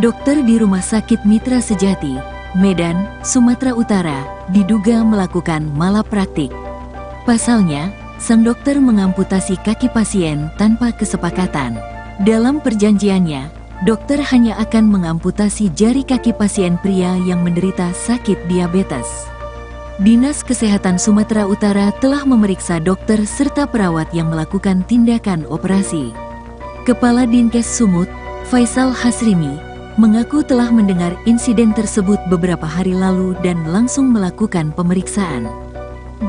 Dokter di Rumah Sakit Mitra Sejati, Medan, Sumatera Utara, diduga melakukan malapraktik. Pasalnya, sang dokter mengamputasi kaki pasien tanpa kesepakatan. Dalam perjanjiannya, dokter hanya akan mengamputasi jari kaki pasien pria yang menderita sakit diabetes. Dinas Kesehatan Sumatera Utara telah memeriksa dokter serta perawat yang melakukan tindakan operasi. Kepala Dinkes Sumut, Faisal Hasrimi, mengaku telah mendengar insiden tersebut beberapa hari lalu dan langsung melakukan pemeriksaan.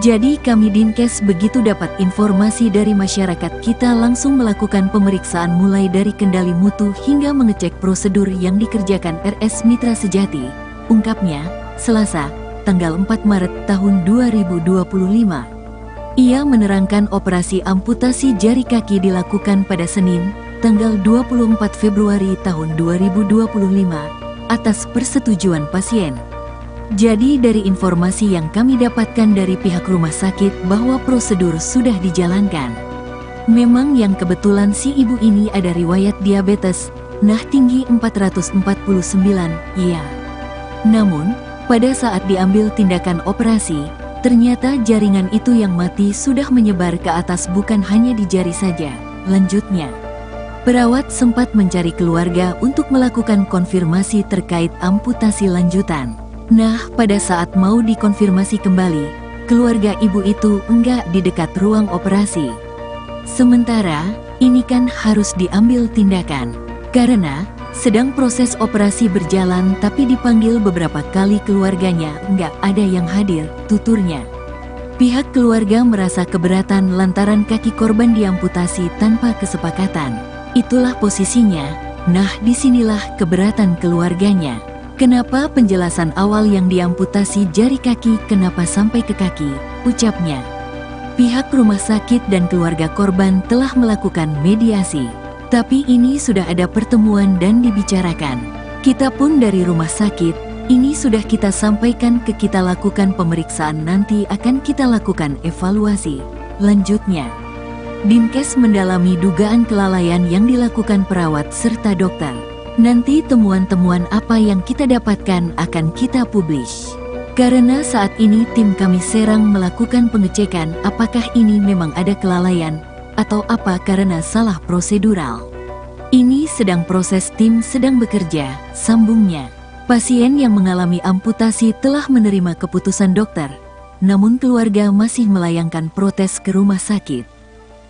Jadi kami Dinkes begitu dapat informasi dari masyarakat kita langsung melakukan pemeriksaan mulai dari kendali mutu hingga mengecek prosedur yang dikerjakan RS Mitra Sejati, ungkapnya, Selasa, tanggal 4 Maret tahun 2025. Ia menerangkan operasi amputasi jari kaki dilakukan pada Senin, tanggal 24 Februari tahun 2025, atas persetujuan pasien. Jadi dari informasi yang kami dapatkan dari pihak rumah sakit bahwa prosedur sudah dijalankan. Memang yang kebetulan si ibu ini ada riwayat diabetes, nah tinggi 449, iya. Namun, pada saat diambil tindakan operasi, ternyata jaringan itu yang mati sudah menyebar ke atas bukan hanya di jari saja, lanjutnya. Perawat sempat mencari keluarga untuk melakukan konfirmasi terkait amputasi lanjutan. Nah, pada saat mau dikonfirmasi kembali, keluarga ibu itu enggak di dekat ruang operasi. Sementara, ini kan harus diambil tindakan. Karena, sedang proses operasi berjalan tapi dipanggil beberapa kali keluarganya enggak ada yang hadir, tuturnya. Pihak keluarga merasa keberatan lantaran kaki korban diamputasi tanpa kesepakatan. Itulah posisinya, nah disinilah keberatan keluarganya. Kenapa penjelasan awal yang diamputasi jari kaki kenapa sampai ke kaki, ucapnya. Pihak rumah sakit dan keluarga korban telah melakukan mediasi. Tapi ini sudah ada pertemuan dan dibicarakan. Kita pun dari rumah sakit, ini sudah kita sampaikan ke kita lakukan pemeriksaan nanti akan kita lakukan evaluasi. Lanjutnya. Dinkes mendalami dugaan kelalaian yang dilakukan perawat serta dokter. Nanti temuan-temuan apa yang kita dapatkan akan kita publish. Karena saat ini tim kami Serang melakukan pengecekan apakah ini memang ada kelalaian, atau apa karena salah prosedural. Ini sedang proses tim sedang bekerja, sambungnya. Pasien yang mengalami amputasi telah menerima keputusan dokter, namun keluarga masih melayangkan protes ke rumah sakit.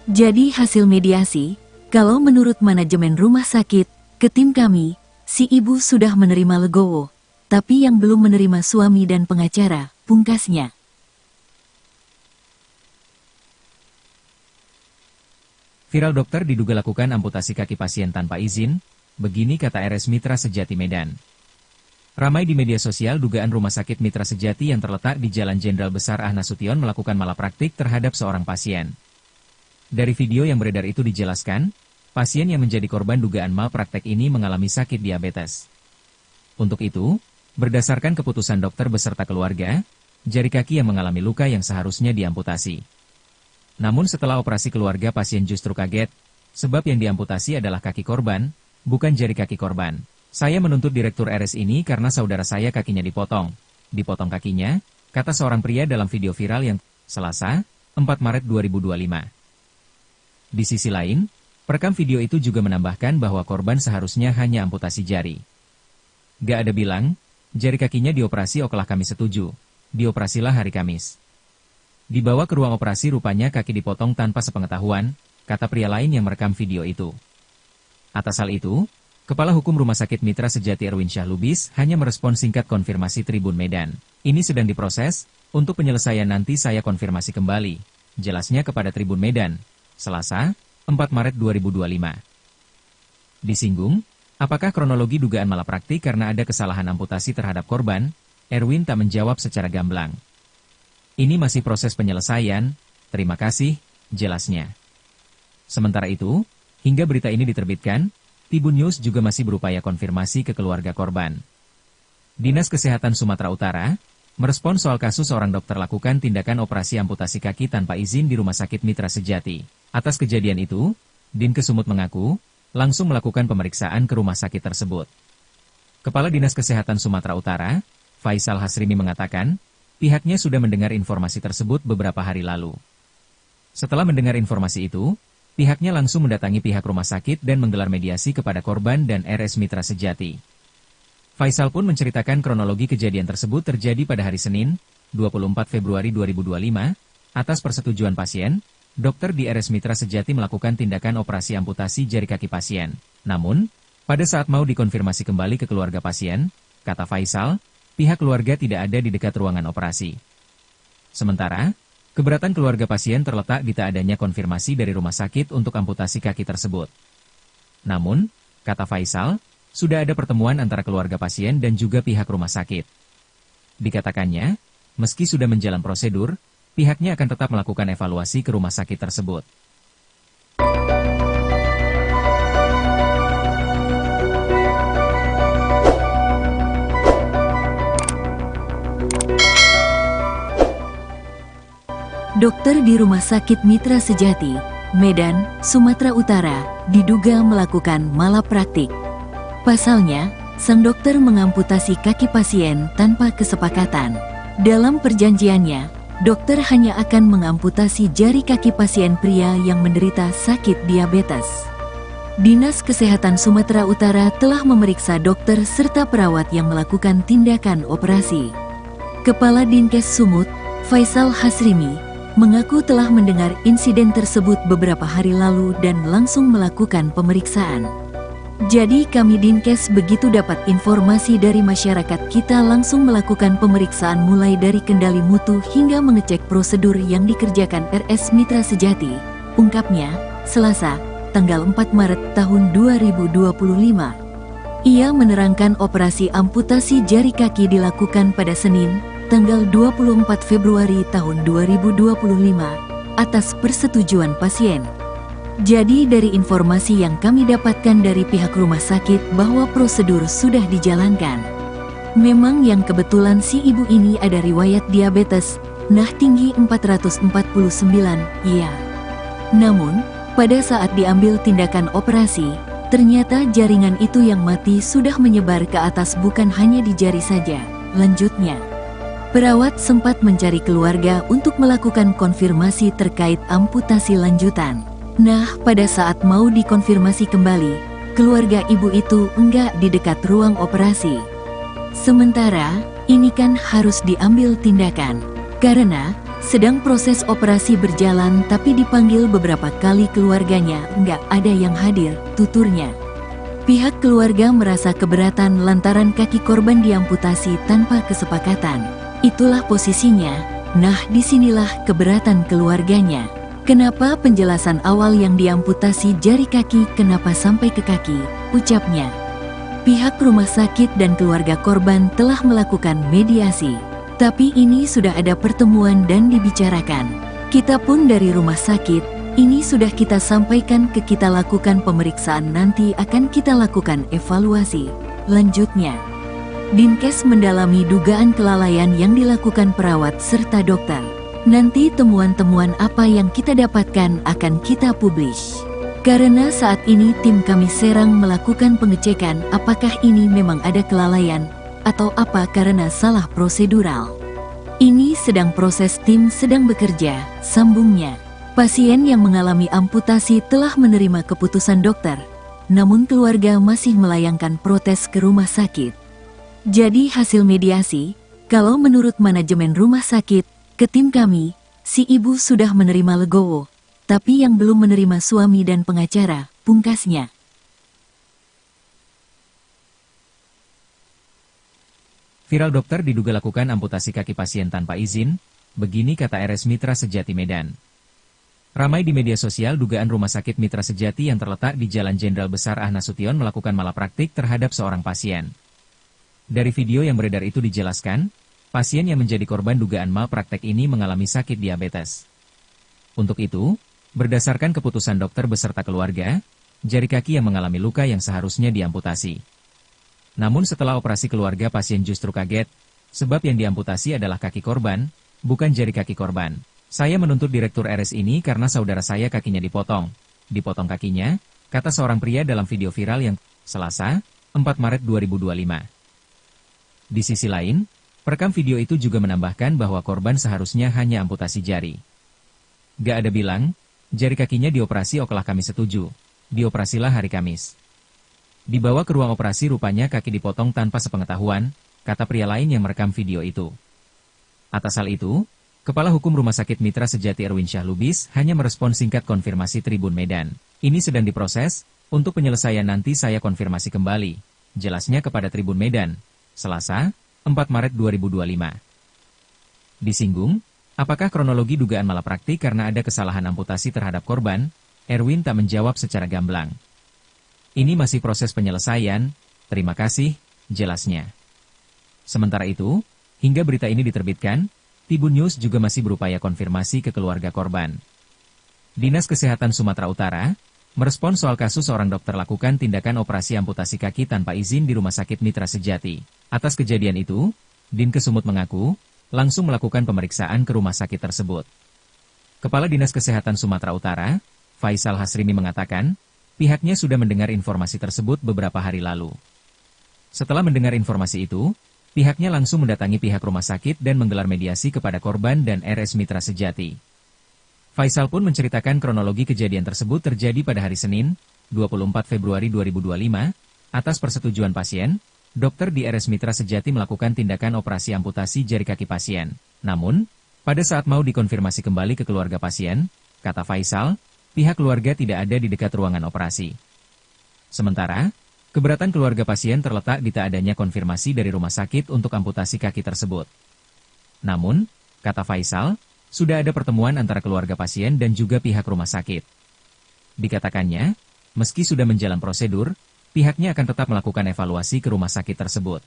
Jadi hasil mediasi, kalau menurut manajemen rumah sakit, ke tim kami, si ibu sudah menerima legowo, tapi yang belum menerima suami dan pengacara, pungkasnya. Viral dokter diduga lakukan amputasi kaki pasien tanpa izin, begini kata RS Mitra Sejati Medan. Ramai di media sosial dugaan Rumah Sakit Mitra Sejati yang terletak di Jalan Jenderal Besar Ahnasution melakukan malapraktik terhadap seorang pasien. Dari video yang beredar itu dijelaskan, pasien yang menjadi korban dugaan malpraktek ini mengalami sakit diabetes. Untuk itu, berdasarkan keputusan dokter beserta keluarga, jari kaki yang mengalami luka yang seharusnya diamputasi. Namun setelah operasi keluarga pasien justru kaget, sebab yang diamputasi adalah kaki korban, bukan jari kaki korban. Saya menuntut direktur RS ini karena saudara saya kakinya dipotong. Dipotong kakinya, kata seorang pria dalam video viral yang Selasa, 4 Maret 2025. Di sisi lain, perekam video itu juga menambahkan bahwa korban seharusnya hanya amputasi jari. Gak ada bilang, jari kakinya dioperasi okelah kami setuju, dioperasilah hari Kamis. Dibawa ke ruang operasi rupanya kaki dipotong tanpa sepengetahuan, kata pria lain yang merekam video itu. Atas hal itu, Kepala Hukum Rumah Sakit Mitra Sejati Erwin Syah Lubis hanya merespon singkat konfirmasi Tribun Medan. Ini sedang diproses, untuk penyelesaian nanti saya konfirmasi kembali, jelasnya kepada Tribun Medan. Selasa, 4 Maret 2025. Disinggung, apakah kronologi dugaan malapraktik karena ada kesalahan amputasi terhadap korban, Erwin tak menjawab secara gamblang. Ini masih proses penyelesaian, terima kasih, jelasnya. Sementara itu, hingga berita ini diterbitkan, Tribun News juga masih berupaya konfirmasi ke keluarga korban. Dinas Kesehatan Sumatera Utara merespon soal kasus seorang dokter lakukan tindakan operasi amputasi kaki tanpa izin di Rumah Sakit Mitra Sejati. Atas kejadian itu, Dinkes Sumut mengaku, langsung melakukan pemeriksaan ke rumah sakit tersebut. Kepala Dinas Kesehatan Sumatera Utara, Faisal Hasrimi mengatakan, pihaknya sudah mendengar informasi tersebut beberapa hari lalu. Setelah mendengar informasi itu, pihaknya langsung mendatangi pihak rumah sakit dan menggelar mediasi kepada korban dan RS Mitra Sejati. Faisal pun menceritakan kronologi kejadian tersebut terjadi pada hari Senin, 24 Februari 2025, atas persetujuan pasien, dokter di RS Mitra Sejati melakukan tindakan operasi amputasi jari kaki pasien. Namun, pada saat mau dikonfirmasi kembali ke keluarga pasien, kata Faisal, pihak keluarga tidak ada di dekat ruangan operasi. Sementara, keberatan keluarga pasien terletak di tak adanya konfirmasi dari rumah sakit untuk amputasi kaki tersebut. Namun, kata Faisal, sudah ada pertemuan antara keluarga pasien dan juga pihak rumah sakit. Dikatakannya, meski sudah menjalan prosedur, pihaknya akan tetap melakukan evaluasi ke rumah sakit tersebut. Dokter di Rumah Sakit Mitra Sejati, Medan, Sumatera Utara, diduga melakukan malapraktik. Pasalnya, sang dokter mengamputasi kaki pasien tanpa kesepakatan. Dalam perjanjiannya, dokter hanya akan mengamputasi jari kaki pasien pria yang menderita sakit diabetes. Dinas Kesehatan Sumatera Utara telah memeriksa dokter serta perawat yang melakukan tindakan operasi. Kepala Dinkes Sumut, Faisal Hasrimi, mengaku telah mendengar insiden tersebut beberapa hari lalu dan langsung melakukan pemeriksaan. Jadi kami Dinkes begitu dapat informasi dari masyarakat kita langsung melakukan pemeriksaan mulai dari kendali mutu hingga mengecek prosedur yang dikerjakan RS Mitra Sejati, ungkapnya, Selasa, tanggal 4 Maret tahun 2025. Ia menerangkan operasi amputasi jari kaki dilakukan pada Senin, tanggal 24 Februari tahun 2025, atas persetujuan pasien. Jadi dari informasi yang kami dapatkan dari pihak rumah sakit bahwa prosedur sudah dijalankan. Memang yang kebetulan si ibu ini ada riwayat diabetes, nah tinggi 449, iya. Namun, pada saat diambil tindakan operasi, ternyata jaringan itu yang mati sudah menyebar ke atas bukan hanya di jari saja, lanjutnya. Perawat sempat mencari keluarga untuk melakukan konfirmasi terkait amputasi lanjutan. Nah, pada saat mau dikonfirmasi kembali, keluarga ibu itu enggak di dekat ruang operasi. Sementara, ini kan harus diambil tindakan. Karena, sedang proses operasi berjalan tapi dipanggil beberapa kali keluarganya enggak ada yang hadir, tuturnya. Pihak keluarga merasa keberatan lantaran kaki korban diamputasi tanpa kesepakatan. Itulah posisinya, nah disinilah keberatan keluarganya. Kenapa penjelasan awal yang diamputasi jari kaki kenapa sampai ke kaki, ucapnya. Pihak rumah sakit dan keluarga korban telah melakukan mediasi. Tapi ini sudah ada pertemuan dan dibicarakan. Kita pun dari rumah sakit, ini sudah kita sampaikan ke kita lakukan pemeriksaan nanti akan kita lakukan evaluasi. Lanjutnya. Dinkes mendalami dugaan kelalaian yang dilakukan perawat serta dokter. Nanti temuan-temuan apa yang kita dapatkan akan kita publish. Karena saat ini tim kami Serang melakukan pengecekan apakah ini memang ada kelalaian atau apa karena salah prosedural. Ini sedang proses tim sedang bekerja, sambungnya. Pasien yang mengalami amputasi telah menerima keputusan dokter, namun keluarga masih melayangkan protes ke rumah sakit. Jadi hasil mediasi, kalau menurut manajemen rumah sakit, ke tim kami, si ibu sudah menerima legowo, tapi yang belum menerima suami dan pengacara, pungkasnya. Viral dokter diduga lakukan amputasi kaki pasien tanpa izin, begini kata RS Mitra Sejati Medan. Ramai di media sosial dugaan Rumah Sakit Mitra Sejati yang terletak di Jalan Jenderal Besar Ahmad Nasution melakukan malapraktik terhadap seorang pasien. Dari video yang beredar itu dijelaskan, pasien yang menjadi korban dugaan malpraktek ini mengalami sakit diabetes. Untuk itu, berdasarkan keputusan dokter beserta keluarga, jari kaki yang mengalami luka yang seharusnya diamputasi. Namun setelah operasi keluarga pasien justru kaget, sebab yang diamputasi adalah kaki korban, bukan jari kaki korban. Saya menuntut direktur RS ini karena saudara saya kakinya dipotong. Dipotong kakinya, kata seorang pria dalam video viral yang Selasa, 4 Maret 2025. Di sisi lain, perekam video itu juga menambahkan bahwa korban seharusnya hanya amputasi jari. Gak ada bilang, jari kakinya dioperasi okelah kami setuju, dioperasilah hari Kamis. Dibawa ke ruang operasi rupanya kaki dipotong tanpa sepengetahuan, kata pria lain yang merekam video itu. Atas hal itu, Kepala Hukum Rumah Sakit Mitra Sejati Erwin Syah Lubis hanya merespon singkat konfirmasi Tribun Medan. Ini sedang diproses, untuk penyelesaian nanti saya konfirmasi kembali, jelasnya kepada Tribun Medan, Selasa, 4 Maret 2025. Disinggung, apakah kronologi dugaan malapraktik karena ada kesalahan amputasi terhadap korban, Erwin tak menjawab secara gamblang. Ini masih proses penyelesaian, terima kasih, jelasnya. Sementara itu, hingga berita ini diterbitkan, Tribun News juga masih berupaya konfirmasi ke keluarga korban. Dinas Kesehatan Sumatera Utara merespons soal kasus seorang dokter lakukan tindakan operasi amputasi kaki tanpa izin di Rumah Sakit Mitra Sejati. Atas kejadian itu, Dinkes Sumut mengaku langsung melakukan pemeriksaan ke rumah sakit tersebut. Kepala Dinas Kesehatan Sumatera Utara, Faisal Hasrimi mengatakan, pihaknya sudah mendengar informasi tersebut beberapa hari lalu. Setelah mendengar informasi itu, pihaknya langsung mendatangi pihak rumah sakit dan menggelar mediasi kepada korban dan RS Mitra Sejati. Faisal pun menceritakan kronologi kejadian tersebut terjadi pada hari Senin, 24 Februari 2025, atas persetujuan pasien, dokter di RS Mitra Sejati melakukan tindakan operasi amputasi jari kaki pasien. Namun, pada saat mau dikonfirmasi kembali ke keluarga pasien, kata Faisal, pihak keluarga tidak ada di dekat ruangan operasi. Sementara, keberatan keluarga pasien terletak di tak adanya konfirmasi dari rumah sakit untuk amputasi kaki tersebut. Namun, kata Faisal, sudah ada pertemuan antara keluarga pasien dan juga pihak rumah sakit. Dikatakannya, meski sudah menjalan prosedur, pihaknya akan tetap melakukan evaluasi ke rumah sakit tersebut.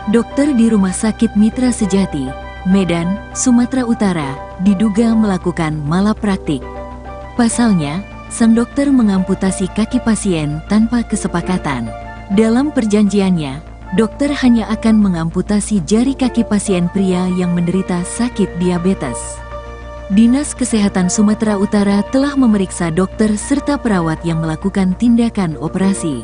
Dokter di Rumah Sakit Mitra Sejati, Medan, Sumatera Utara, diduga melakukan malapraktik. Pasalnya, sang dokter mengamputasi kaki pasien tanpa kesepakatan. Dalam perjanjiannya, dokter hanya akan mengamputasi jari kaki pasien pria yang menderita sakit diabetes. Dinas Kesehatan Sumatera Utara telah memeriksa dokter serta perawat yang melakukan tindakan operasi.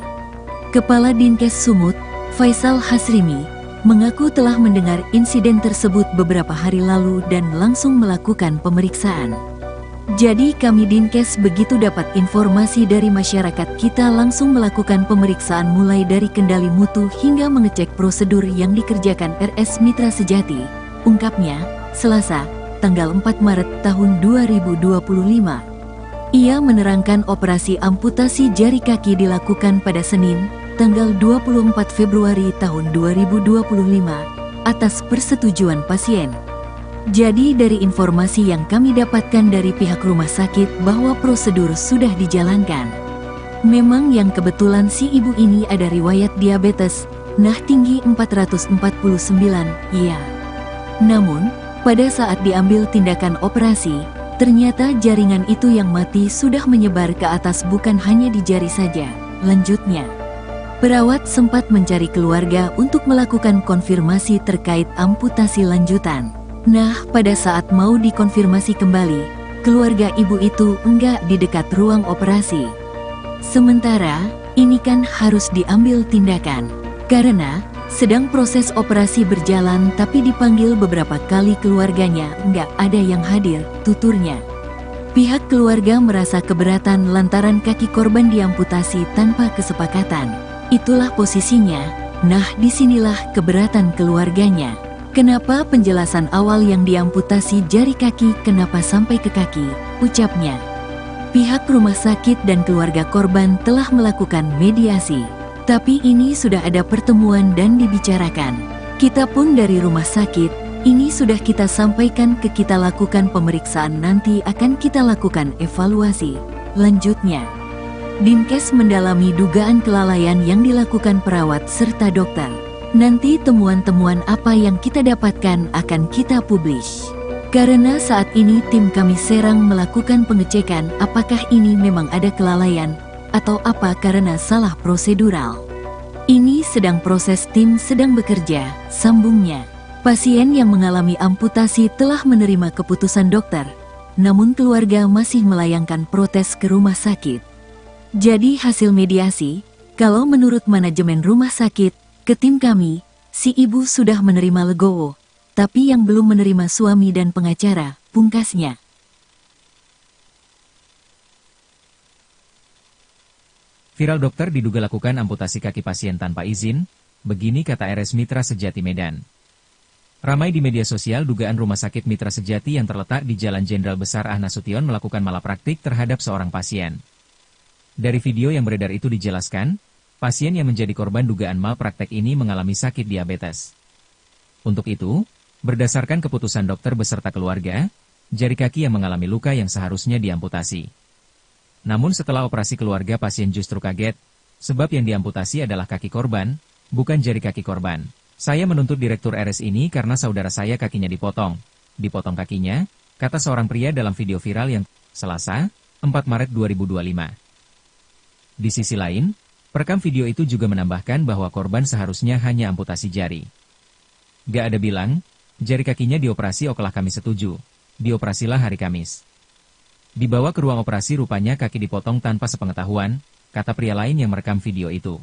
Kepala Dinkes Sumut, Faisal Hasrimi, mengaku telah mendengar insiden tersebut beberapa hari lalu dan langsung melakukan pemeriksaan. Jadi kami Dinkes begitu dapat informasi dari masyarakat kita langsung melakukan pemeriksaan mulai dari kendali mutu hingga mengecek prosedur yang dikerjakan RS Mitra Sejati, ungkapnya, Selasa, tanggal 4 Maret tahun 2025. Ia menerangkan operasi amputasi jari kaki dilakukan pada Senin, tanggal 24 Februari tahun 2025, atas persetujuan pasien. Jadi dari informasi yang kami dapatkan dari pihak rumah sakit bahwa prosedur sudah dijalankan. Memang yang kebetulan si ibu ini ada riwayat diabetes, nah tinggi 449, iya. Namun, pada saat diambil tindakan operasi, ternyata jaringan itu yang mati sudah menyebar ke atas bukan hanya di jari saja, lanjutnya. Perawat sempat mencari keluarga untuk melakukan konfirmasi terkait amputasi lanjutan. Nah, pada saat mau dikonfirmasi kembali, keluarga ibu itu enggak di dekat ruang operasi. Sementara, ini kan harus diambil tindakan. Karena, sedang proses operasi berjalan tapi dipanggil beberapa kali keluarganya enggak ada yang hadir, tuturnya. Pihak keluarga merasa keberatan lantaran kaki korban diamputasi tanpa kesepakatan. Itulah posisinya, nah disinilah keberatan keluarganya. Kenapa penjelasan awal yang diamputasi jari kaki kenapa sampai ke kaki, ucapnya. Pihak rumah sakit dan keluarga korban telah melakukan mediasi. Tapi ini sudah ada pertemuan dan dibicarakan. Kita pun dari rumah sakit, ini sudah kita sampaikan ke kita lakukan pemeriksaan nanti akan kita lakukan evaluasi. Lanjutnya, Dinkes mendalami dugaan kelalaian yang dilakukan perawat serta dokter. Nanti temuan-temuan apa yang kita dapatkan akan kita publish. Karena saat ini tim kami Serang melakukan pengecekan apakah ini memang ada kelalaian atau apa karena salah prosedural. Ini sedang proses tim sedang bekerja, sambungnya. Pasien yang mengalami amputasi telah menerima keputusan dokter, namun keluarga masih melayangkan protes ke rumah sakit. Jadi hasil mediasi, kalau menurut manajemen rumah sakit, ke tim kami, si ibu sudah menerima legowo, tapi yang belum menerima suami dan pengacara, pungkasnya. Viral dokter diduga lakukan amputasi kaki pasien tanpa izin, begini kata RS Mitra Sejati Medan. Ramai di media sosial dugaan Rumah Sakit Mitra Sejati yang terletak di Jalan Jenderal Besar Ah Nasution melakukan malapraktik terhadap seorang pasien. Dari video yang beredar itu dijelaskan, pasien yang menjadi korban dugaan malpraktek ini mengalami sakit diabetes. Untuk itu, berdasarkan keputusan dokter beserta keluarga, jari kaki yang mengalami luka yang seharusnya diamputasi. Namun setelah operasi keluarga pasien justru kaget, sebab yang diamputasi adalah kaki korban, bukan jari kaki korban. Saya menuntut direktur RS ini karena saudara saya kakinya dipotong. Dipotong kakinya, kata seorang pria dalam video viral yang Selasa, 4 Maret 2025. Di sisi lain, perekam video itu juga menambahkan bahwa korban seharusnya hanya amputasi jari. Gak ada bilang, jari kakinya dioperasi okelah kami setuju. Dioperasilah hari Kamis. Dibawa ke ruang operasi rupanya kaki dipotong tanpa sepengetahuan, kata pria lain yang merekam video itu.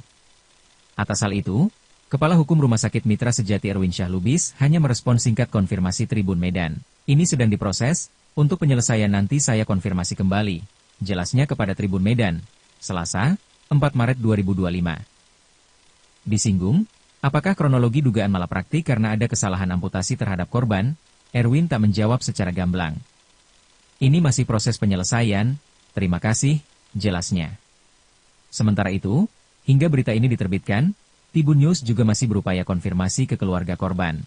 Atas hal itu, Kepala Hukum Rumah Sakit Mitra Sejati Erwin Syah Lubis hanya merespon singkat konfirmasi Tribun Medan. Ini sedang diproses, untuk penyelesaian nanti saya konfirmasi kembali, jelasnya kepada Tribun Medan, Selasa, 4 Maret 2025. Disinggung, apakah kronologi dugaan malapraktik karena ada kesalahan amputasi terhadap korban, Erwin tak menjawab secara gamblang. Ini masih proses penyelesaian, terima kasih, jelasnya. Sementara itu, hingga berita ini diterbitkan, Tribun News juga masih berupaya konfirmasi ke keluarga korban.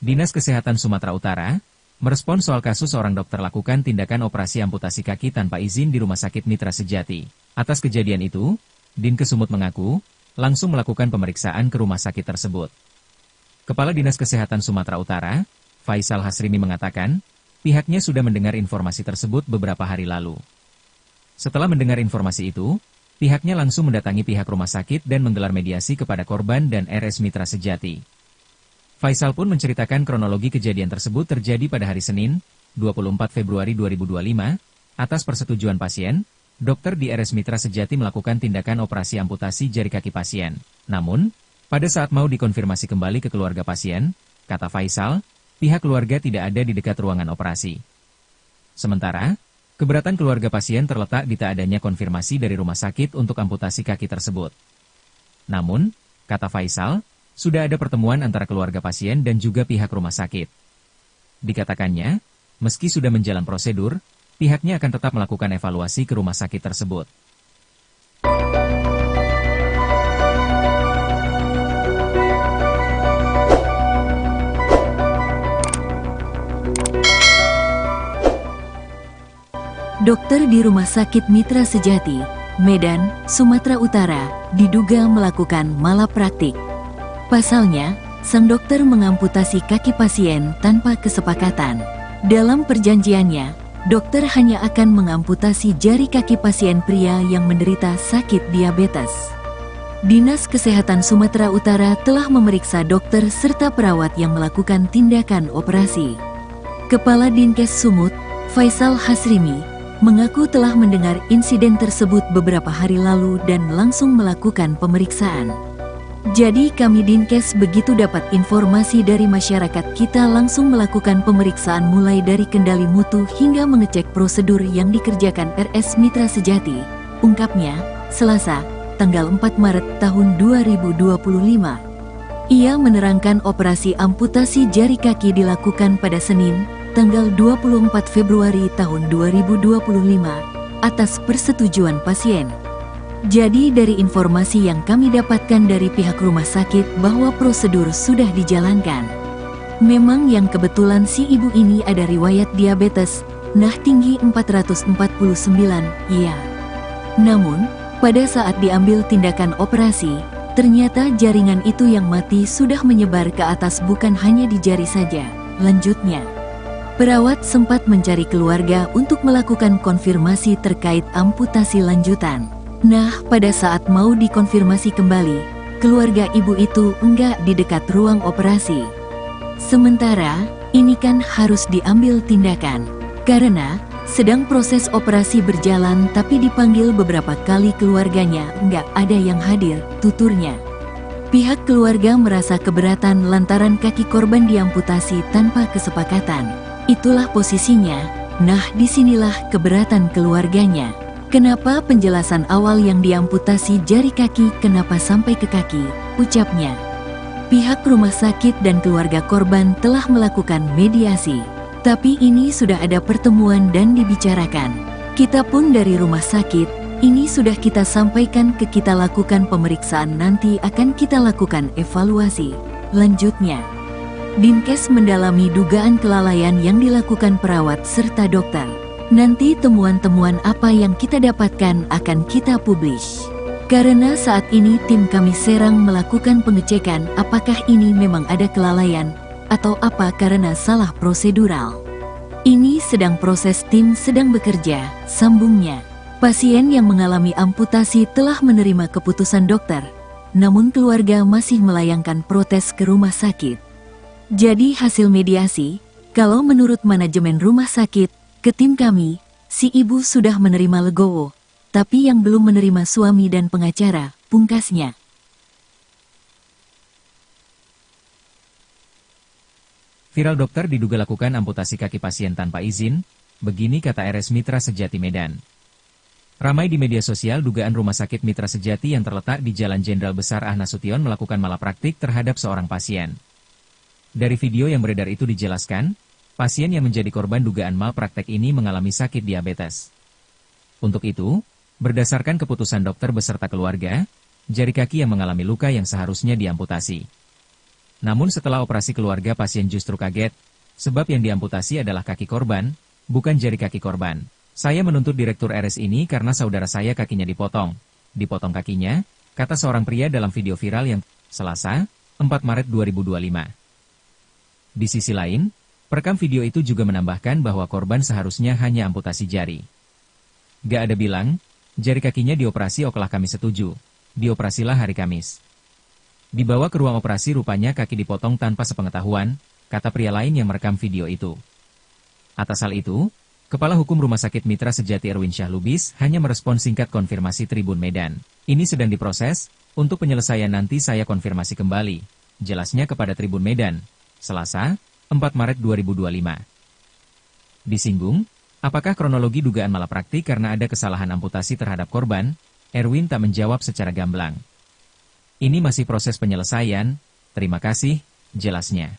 Dinas Kesehatan Sumatera Utara merespons soal kasus seorang dokter lakukan tindakan operasi amputasi kaki tanpa izin di Rumah Sakit Mitra Sejati. Atas kejadian itu, Dinkes Sumut mengaku langsung melakukan pemeriksaan ke rumah sakit tersebut. Kepala Dinas Kesehatan Sumatera Utara, Faisal Hasrimi mengatakan, pihaknya sudah mendengar informasi tersebut beberapa hari lalu. Setelah mendengar informasi itu, pihaknya langsung mendatangi pihak rumah sakit dan menggelar mediasi kepada korban dan RS Mitra Sejati. Faisal pun menceritakan kronologi kejadian tersebut terjadi pada hari Senin, 24 Februari 2025, atas persetujuan pasien, dokter di RS Mitra Sejati melakukan tindakan operasi amputasi jari kaki pasien. Namun, pada saat mau dikonfirmasi kembali ke keluarga pasien, kata Faisal, pihak keluarga tidak ada di dekat ruangan operasi. Sementara, keberatan keluarga pasien terletak di tak adanya konfirmasi dari rumah sakit untuk amputasi kaki tersebut. Namun, kata Faisal, sudah ada pertemuan antara keluarga pasien dan juga pihak rumah sakit. Dikatakannya, meski sudah menjalan prosedur, pihaknya akan tetap melakukan evaluasi ke rumah sakit tersebut. Dokter di Rumah Sakit Mitra Sejati, Medan, Sumatera Utara, diduga melakukan malapraktik. Pasalnya, sang dokter mengamputasi kaki pasien tanpa kesepakatan. Dalam perjanjiannya, dokter hanya akan mengamputasi jari kaki pasien pria yang menderita sakit diabetes. Dinas Kesehatan Sumatera Utara telah memeriksa dokter serta perawat yang melakukan tindakan operasi. Kepala Dinkes Sumut, Faisal Hasrimi, mengaku telah mendengar insiden tersebut beberapa hari lalu dan langsung melakukan pemeriksaan. Jadi kami Dinkes begitu dapat informasi dari masyarakat kita langsung melakukan pemeriksaan mulai dari kendali mutu hingga mengecek prosedur yang dikerjakan RS Mitra Sejati, ungkapnya, Selasa, tanggal 4 Maret tahun 2025. Ia menerangkan operasi amputasi jari kaki dilakukan pada Senin, tanggal 24 Februari tahun 2025, atas persetujuan pasien. Jadi dari informasi yang kami dapatkan dari pihak rumah sakit bahwa prosedur sudah dijalankan. Memang yang kebetulan si ibu ini ada riwayat diabetes, nah tinggi 449, iya. Namun, pada saat diambil tindakan operasi, ternyata jaringan itu yang mati sudah menyebar ke atas bukan hanya di jari saja, lanjutnya. Perawat sempat mencari keluarga untuk melakukan konfirmasi terkait amputasi lanjutan. Nah, pada saat mau dikonfirmasi kembali, keluarga ibu itu enggak di dekat ruang operasi. Sementara, ini kan harus diambil tindakan. Karena, sedang proses operasi berjalan tapi dipanggil beberapa kali keluarganya, nggak ada yang hadir, tuturnya. Pihak keluarga merasa keberatan lantaran kaki korban diamputasi tanpa kesepakatan. Itulah posisinya, nah disinilah keberatan keluarganya. Kenapa penjelasan awal yang diamputasi jari kaki kenapa sampai ke kaki, ucapnya. Pihak rumah sakit dan keluarga korban telah melakukan mediasi. Tapi ini sudah ada pertemuan dan dibicarakan. Kita pun dari rumah sakit, ini sudah kita sampaikan kita lakukan pemeriksaan nanti akan kita lakukan evaluasi. Lanjutnya, Dinkes mendalami dugaan kelalaian yang dilakukan perawat serta dokter. Nanti temuan-temuan apa yang kita dapatkan akan kita publish. Karena saat ini tim kami Serang melakukan pengecekan apakah ini memang ada kelalaian atau apa karena salah prosedural. Ini sedang proses tim sedang bekerja, sambungnya. Pasien yang mengalami amputasi telah menerima keputusan dokter, namun keluarga masih melayangkan protes ke rumah sakit. Jadi hasil mediasi, kalau menurut manajemen rumah sakit, ke tim kami, si ibu sudah menerima legowo. Tapi yang belum menerima suami dan pengacara, pungkasnya. Viral dokter diduga lakukan amputasi kaki pasien tanpa izin, begini kata RS Mitra Sejati Medan. Ramai di media sosial dugaan Rumah Sakit Mitra Sejati yang terletak di Jalan Jenderal Besar Ahnasution melakukan malapraktik terhadap seorang pasien. Dari video yang beredar itu dijelaskan, pasien yang menjadi korban dugaan malpraktek ini mengalami sakit diabetes. Untuk itu, berdasarkan keputusan dokter beserta keluarga, jari kaki yang mengalami luka yang seharusnya diamputasi. Namun setelah operasi keluarga pasien justru kaget, sebab yang diamputasi adalah kaki korban, bukan jari kaki korban. Saya menuntut direktur RS ini karena saudara saya kakinya dipotong. Dipotong kakinya, kata seorang pria dalam video viral yang Selasa, 4 Maret 2025. Di sisi lain, perekam video itu juga menambahkan bahwa korban seharusnya hanya amputasi jari. Gak ada bilang, jari kakinya dioperasi okelah kami setuju, dioperasilah hari Kamis. Dibawa ke ruang operasi rupanya kaki dipotong tanpa sepengetahuan, kata pria lain yang merekam video itu. Atas hal itu, Kepala Hukum Rumah Sakit Mitra Sejati Erwin Syah Lubis hanya merespon singkat konfirmasi Tribun Medan. Ini sedang diproses, untuk penyelesaian nanti saya konfirmasi kembali, jelasnya kepada Tribun Medan, Selasa, 4 Maret 2025. Disinggung, apakah kronologi dugaan malapraktik karena ada kesalahan amputasi terhadap korban? Erwin tak menjawab secara gamblang. Ini masih proses penyelesaian, terima kasih, jelasnya.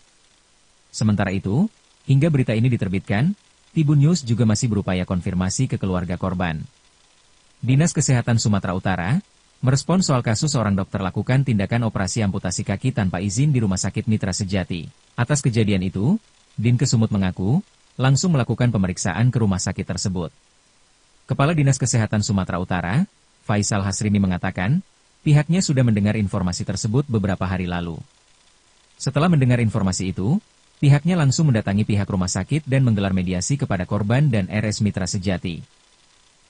Sementara itu, hingga berita ini diterbitkan, Tribun News juga masih berupaya konfirmasi ke keluarga korban. Dinas Kesehatan Sumatera Utara merespon soal kasus seorang dokter lakukan tindakan operasi amputasi kaki tanpa izin di Rumah Sakit Mitra Sejati. Atas kejadian itu, Dinkes Sumut mengaku, langsung melakukan pemeriksaan ke rumah sakit tersebut. Kepala Dinas Kesehatan Sumatera Utara, Faisal Hasrimi mengatakan, pihaknya sudah mendengar informasi tersebut beberapa hari lalu. Setelah mendengar informasi itu, pihaknya langsung mendatangi pihak rumah sakit dan menggelar mediasi kepada korban dan RS Mitra Sejati.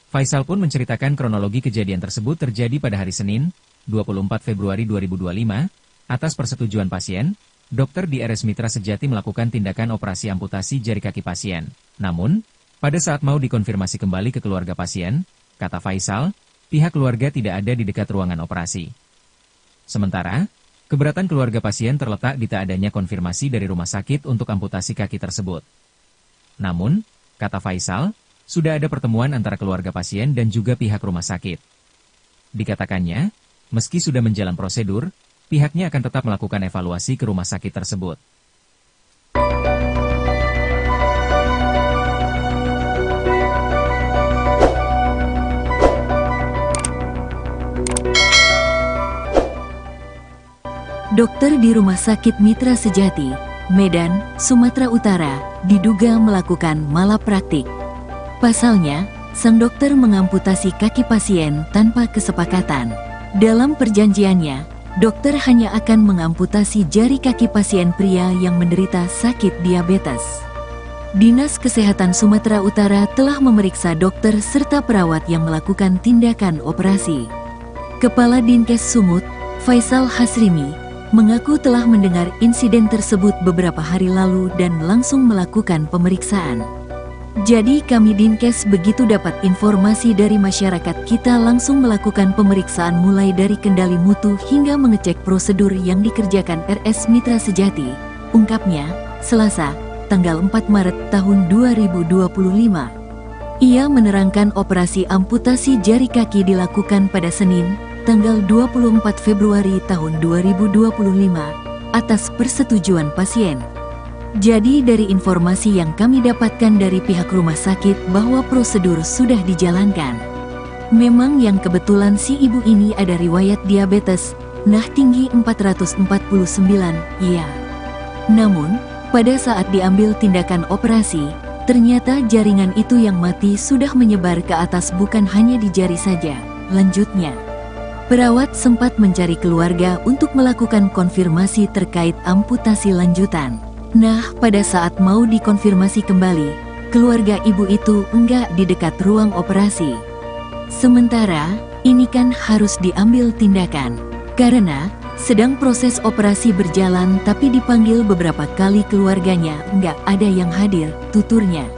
Faisal pun menceritakan kronologi kejadian tersebut terjadi pada hari Senin, 24 Februari 2025, atas persetujuan pasien, dokter di RS Mitra Sejati melakukan tindakan operasi amputasi jari kaki pasien. Namun, pada saat mau dikonfirmasi kembali ke keluarga pasien, kata Faisal, pihak keluarga tidak ada di dekat ruangan operasi. Sementara, keberatan keluarga pasien terletak di tak adanya konfirmasi dari rumah sakit untuk amputasi kaki tersebut. Namun, kata Faisal, sudah ada pertemuan antara keluarga pasien dan juga pihak rumah sakit. Dikatakannya, meski sudah menjalan prosedur, pihaknya akan tetap melakukan evaluasi ke rumah sakit tersebut. Dokter di Rumah Sakit Mitra Sejati, Medan, Sumatera Utara, diduga melakukan malapraktik. Pasalnya, sang dokter mengamputasi kaki pasien tanpa kesepakatan. Dalam perjanjiannya, dokter hanya akan mengamputasi jari kaki pasien pria yang menderita sakit diabetes. Dinas Kesehatan Sumatera Utara telah memeriksa dokter serta perawat yang melakukan tindakan operasi. Kepala Dinkes Sumut, Faisal Hasrimi, mengaku telah mendengar insiden tersebut beberapa hari lalu dan langsung melakukan pemeriksaan. Jadi kami Dinkes begitu dapat informasi dari masyarakat kita langsung melakukan pemeriksaan mulai dari kendali mutu hingga mengecek prosedur yang dikerjakan RS Mitra Sejati, ungkapnya, Selasa, tanggal 4 Maret tahun 2025. Ia menerangkan operasi amputasi jari kaki dilakukan pada Senin, tanggal 24 Februari tahun 2025, atas persetujuan pasien. Jadi dari informasi yang kami dapatkan dari pihak rumah sakit bahwa prosedur sudah dijalankan. Memang yang kebetulan si ibu ini ada riwayat diabetes, nah tinggi 449, iya. Namun, pada saat diambil tindakan operasi, ternyata jaringan itu yang mati sudah menyebar ke atas bukan hanya di jari saja, lanjutnya. Perawat sempat mencari keluarga untuk melakukan konfirmasi terkait amputasi lanjutan. Nah, pada saat mau dikonfirmasi kembali, keluarga ibu itu enggak di dekat ruang operasi. Sementara, ini kan harus diambil tindakan. Karena, sedang proses operasi berjalan tapi dipanggil beberapa kali keluarganya enggak ada yang hadir, tuturnya.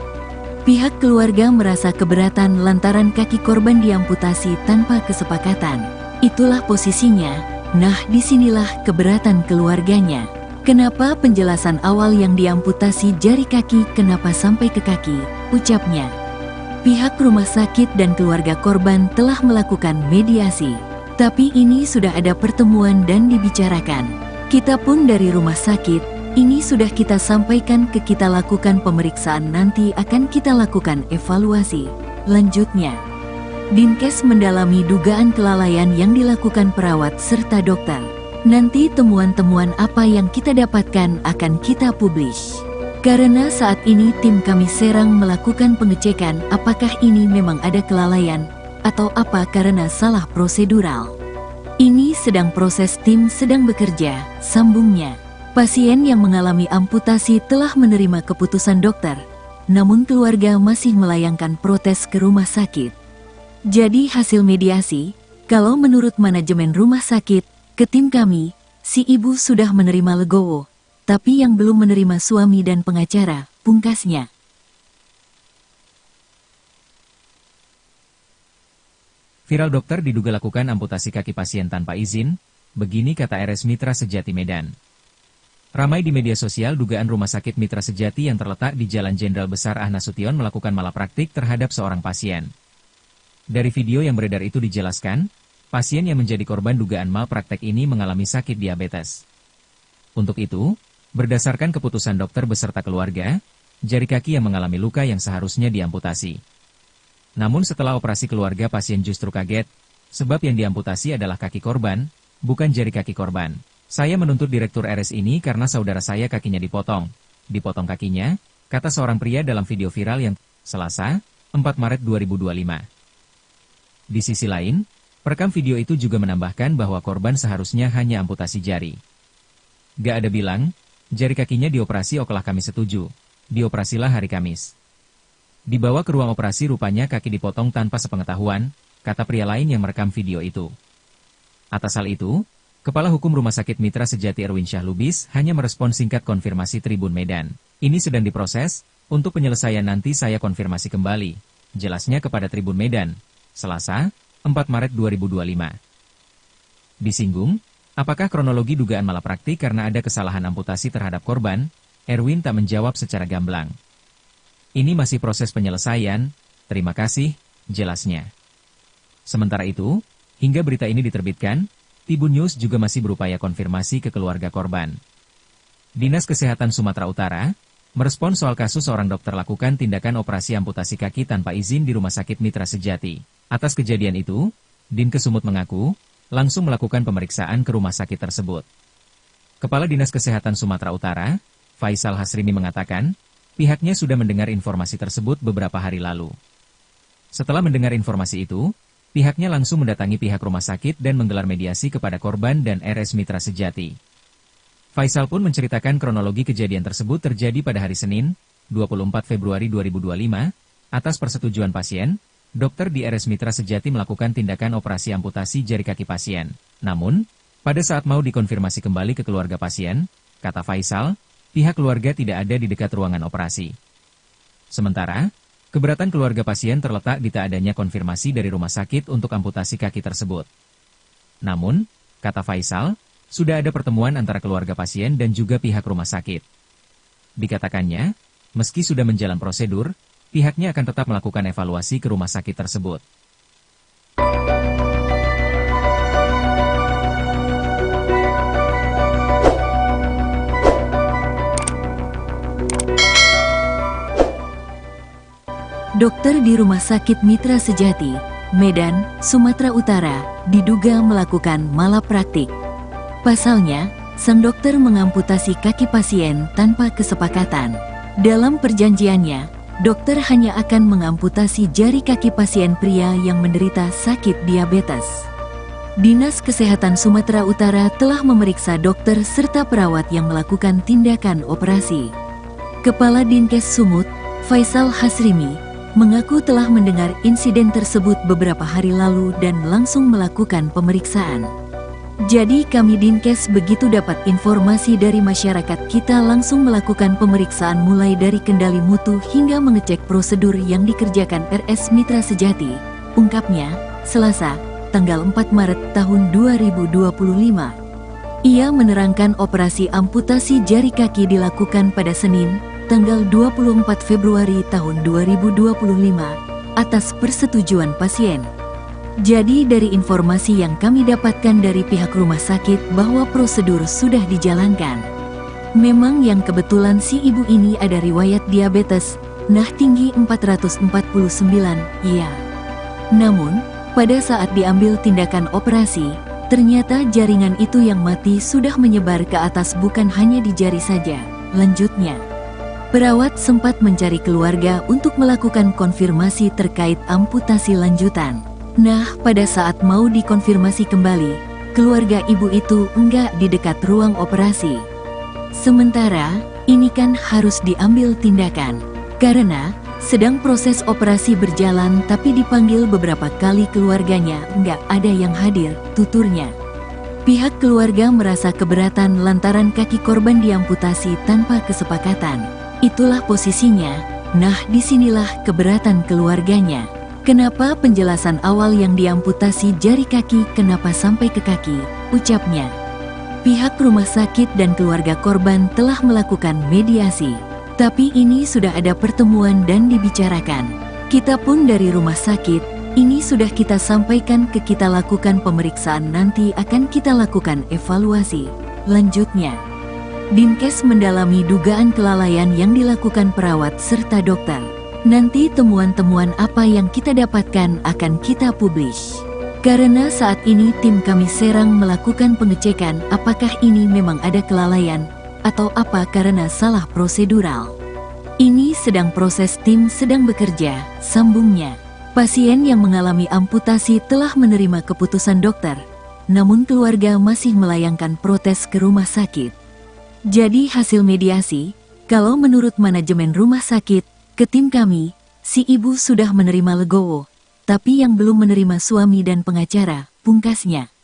Pihak keluarga merasa keberatan lantaran kaki korban diamputasi tanpa kesepakatan. Itulah posisinya, nah disinilah keberatan keluarganya. Kenapa penjelasan awal yang diamputasi jari kaki kenapa sampai ke kaki, ucapnya. Pihak rumah sakit dan keluarga korban telah melakukan mediasi. Tapi ini sudah ada pertemuan dan dibicarakan. Kita pun dari rumah sakit, ini sudah kita sampaikan ke kita lakukan pemeriksaan nanti akan kita lakukan evaluasi. Lanjutnya, Dinkes mendalami dugaan kelalaian yang dilakukan perawat serta dokter. Nanti temuan-temuan apa yang kita dapatkan akan kita publish. Karena saat ini tim kami Serang melakukan pengecekan apakah ini memang ada kelalaian atau apa karena salah prosedural. Ini sedang proses tim sedang bekerja, sambungnya. Pasien yang mengalami amputasi telah menerima keputusan dokter, namun keluarga masih melayangkan protes ke rumah sakit. Jadi hasil mediasi, kalau menurut manajemen rumah sakit, ke tim kami, si ibu sudah menerima legowo, tapi yang belum menerima suami dan pengacara, pungkasnya. Viral dokter diduga lakukan amputasi kaki pasien tanpa izin, begini kata RS Mitra Sejati Medan. Ramai di media sosial dugaan Rumah Sakit Mitra Sejati yang terletak di Jalan Jenderal Besar Ahnasution melakukan malapraktik terhadap seorang pasien. Dari video yang beredar itu dijelaskan, pasien yang menjadi korban dugaan malpraktek ini mengalami sakit diabetes. Untuk itu, berdasarkan keputusan dokter beserta keluarga, jari kaki yang mengalami luka yang seharusnya diamputasi. Namun setelah operasi keluarga pasien justru kaget, sebab yang diamputasi adalah kaki korban, bukan jari kaki korban. Saya menuntut direktur RS ini karena saudara saya kakinya dipotong. Dipotong kakinya, kata seorang pria dalam video viral yang Selasa, 4 Maret 2025. Di sisi lain, perekam video itu juga menambahkan bahwa korban seharusnya hanya amputasi jari. Gak ada bilang, jari kakinya dioperasi okelah kami setuju, dioperasilah hari Kamis. Dibawa ke ruang operasi rupanya kaki dipotong tanpa sepengetahuan, kata pria lain yang merekam video itu. Atas hal itu, Kepala Hukum Rumah Sakit Mitra Sejati Erwin Syah Lubis hanya merespon singkat konfirmasi Tribun Medan. Ini sedang diproses, untuk penyelesaian nanti saya konfirmasi kembali, jelasnya kepada Tribun Medan, Selasa, 4 Maret 2025. Disinggung, apakah kronologi dugaan malapraktik karena ada kesalahan amputasi terhadap korban, Erwin tak menjawab secara gamblang. Ini masih proses penyelesaian, terima kasih, jelasnya. Sementara itu, hingga berita ini diterbitkan, Tribun News juga masih berupaya konfirmasi ke keluarga korban. Dinas Kesehatan Sumatera Utara merespons soal kasus seorang dokter lakukan tindakan operasi amputasi kaki tanpa izin di Rumah Sakit Mitra Sejati. Atas kejadian itu, Dinkes Sumut mengaku, langsung melakukan pemeriksaan ke rumah sakit tersebut. Kepala Dinas Kesehatan Sumatera Utara, Faisal Hasrimi mengatakan, pihaknya sudah mendengar informasi tersebut beberapa hari lalu. Setelah mendengar informasi itu, pihaknya langsung mendatangi pihak rumah sakit dan menggelar mediasi kepada korban dan RS Mitra Sejati. Faisal pun menceritakan kronologi kejadian tersebut terjadi pada hari Senin, 24 Februari 2025, atas persetujuan pasien, dokter di RS Mitra Sejati melakukan tindakan operasi amputasi jari kaki pasien. Namun, Pada saat mau dikonfirmasi kembali ke keluarga pasien, kata Faisal, pihak keluarga tidak ada di dekat ruangan operasi. Sementara, keberatan keluarga pasien terletak di tak adanya konfirmasi dari rumah sakit untuk amputasi kaki tersebut. Namun, kata Faisal, sudah ada pertemuan antara keluarga pasien dan juga pihak rumah sakit. Dikatakannya, meski sudah menjalan prosedur, pihaknya akan tetap melakukan evaluasi ke rumah sakit tersebut. Dokter di Rumah Sakit Mitra Sejati, Medan, Sumatera Utara, diduga melakukan malapraktik. Pasalnya, sang dokter mengamputasi kaki pasien tanpa kesepakatan. Dalam perjanjiannya, dokter hanya akan mengamputasi jari kaki pasien pria yang menderita sakit diabetes. Dinas Kesehatan Sumatera Utara telah memeriksa dokter serta perawat yang melakukan tindakan operasi. Kepala Dinkes Sumut, Faisal Hasrimi, mengaku telah mendengar insiden tersebut beberapa hari lalu dan langsung melakukan pemeriksaan. Jadi kami Dinkes begitu dapat informasi dari masyarakat kita langsung melakukan pemeriksaan mulai dari kendali mutu hingga mengecek prosedur yang dikerjakan RS Mitra Sejati, ungkapnya, Selasa, tanggal 4 Maret tahun 2025. Ia menerangkan operasi amputasi jari kaki dilakukan pada Senin, tanggal 24 Februari tahun 2025, atas persetujuan pasien. Jadi dari informasi yang kami dapatkan dari pihak rumah sakit bahwa prosedur sudah dijalankan. Memang yang kebetulan si ibu ini ada riwayat diabetes, nah tinggi 449, iya. Namun, pada saat diambil tindakan operasi, ternyata jaringan itu yang mati sudah menyebar ke atas bukan hanya di jari saja, lanjutnya. Perawat sempat mencari keluarga untuk melakukan konfirmasi terkait amputasi lanjutan. Nah, pada saat mau dikonfirmasi kembali, keluarga ibu itu enggak di dekat ruang operasi. Sementara, ini kan harus diambil tindakan. Karena, sedang proses operasi berjalan tapi dipanggil beberapa kali keluarganya enggak ada yang hadir, tuturnya. Pihak keluarga merasa keberatan lantaran kaki korban diamputasi tanpa kesepakatan. Itulah posisinya, nah disinilah keberatan keluarganya. Kenapa penjelasan awal yang diamputasi jari kaki kenapa sampai ke kaki, ucapnya. Pihak rumah sakit dan keluarga korban telah melakukan mediasi. Tapi ini sudah ada pertemuan dan dibicarakan. Kita pun dari rumah sakit, ini sudah kita sampaikan ke kita lakukan pemeriksaan nanti akan kita lakukan evaluasi. Lanjutnya. Dinkes mendalami dugaan kelalaian yang dilakukan perawat serta dokter. Nanti temuan-temuan apa yang kita dapatkan akan kita publish. Karena saat ini tim kami Serang melakukan pengecekan apakah ini memang ada kelalaian atau apa karena salah prosedural. Ini sedang proses tim sedang bekerja, sambungnya. Pasien yang mengalami amputasi telah menerima keputusan dokter, namun keluarga masih melayangkan protes ke rumah sakit. Jadi hasil mediasi, kalau menurut manajemen rumah sakit, ke tim kami, si ibu sudah menerima legowo, tapi yang belum menerima suami dan pengacara, pungkasnya.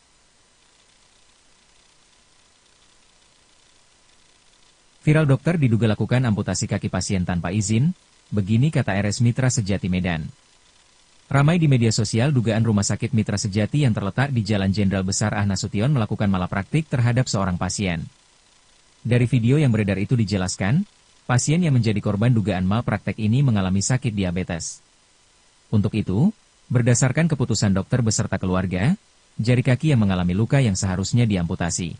Viral dokter diduga lakukan amputasi kaki pasien tanpa izin, begini kata RS Mitra Sejati Medan. Ramai di media sosial dugaan Rumah Sakit Mitra Sejati yang terletak di Jalan Jenderal Besar Ahmad Nasution melakukan malapraktik terhadap seorang pasien. Dari video yang beredar itu dijelaskan, pasien yang menjadi korban dugaan malpraktek ini mengalami sakit diabetes. Untuk itu, berdasarkan keputusan dokter beserta keluarga, jari kaki yang mengalami luka yang seharusnya diamputasi.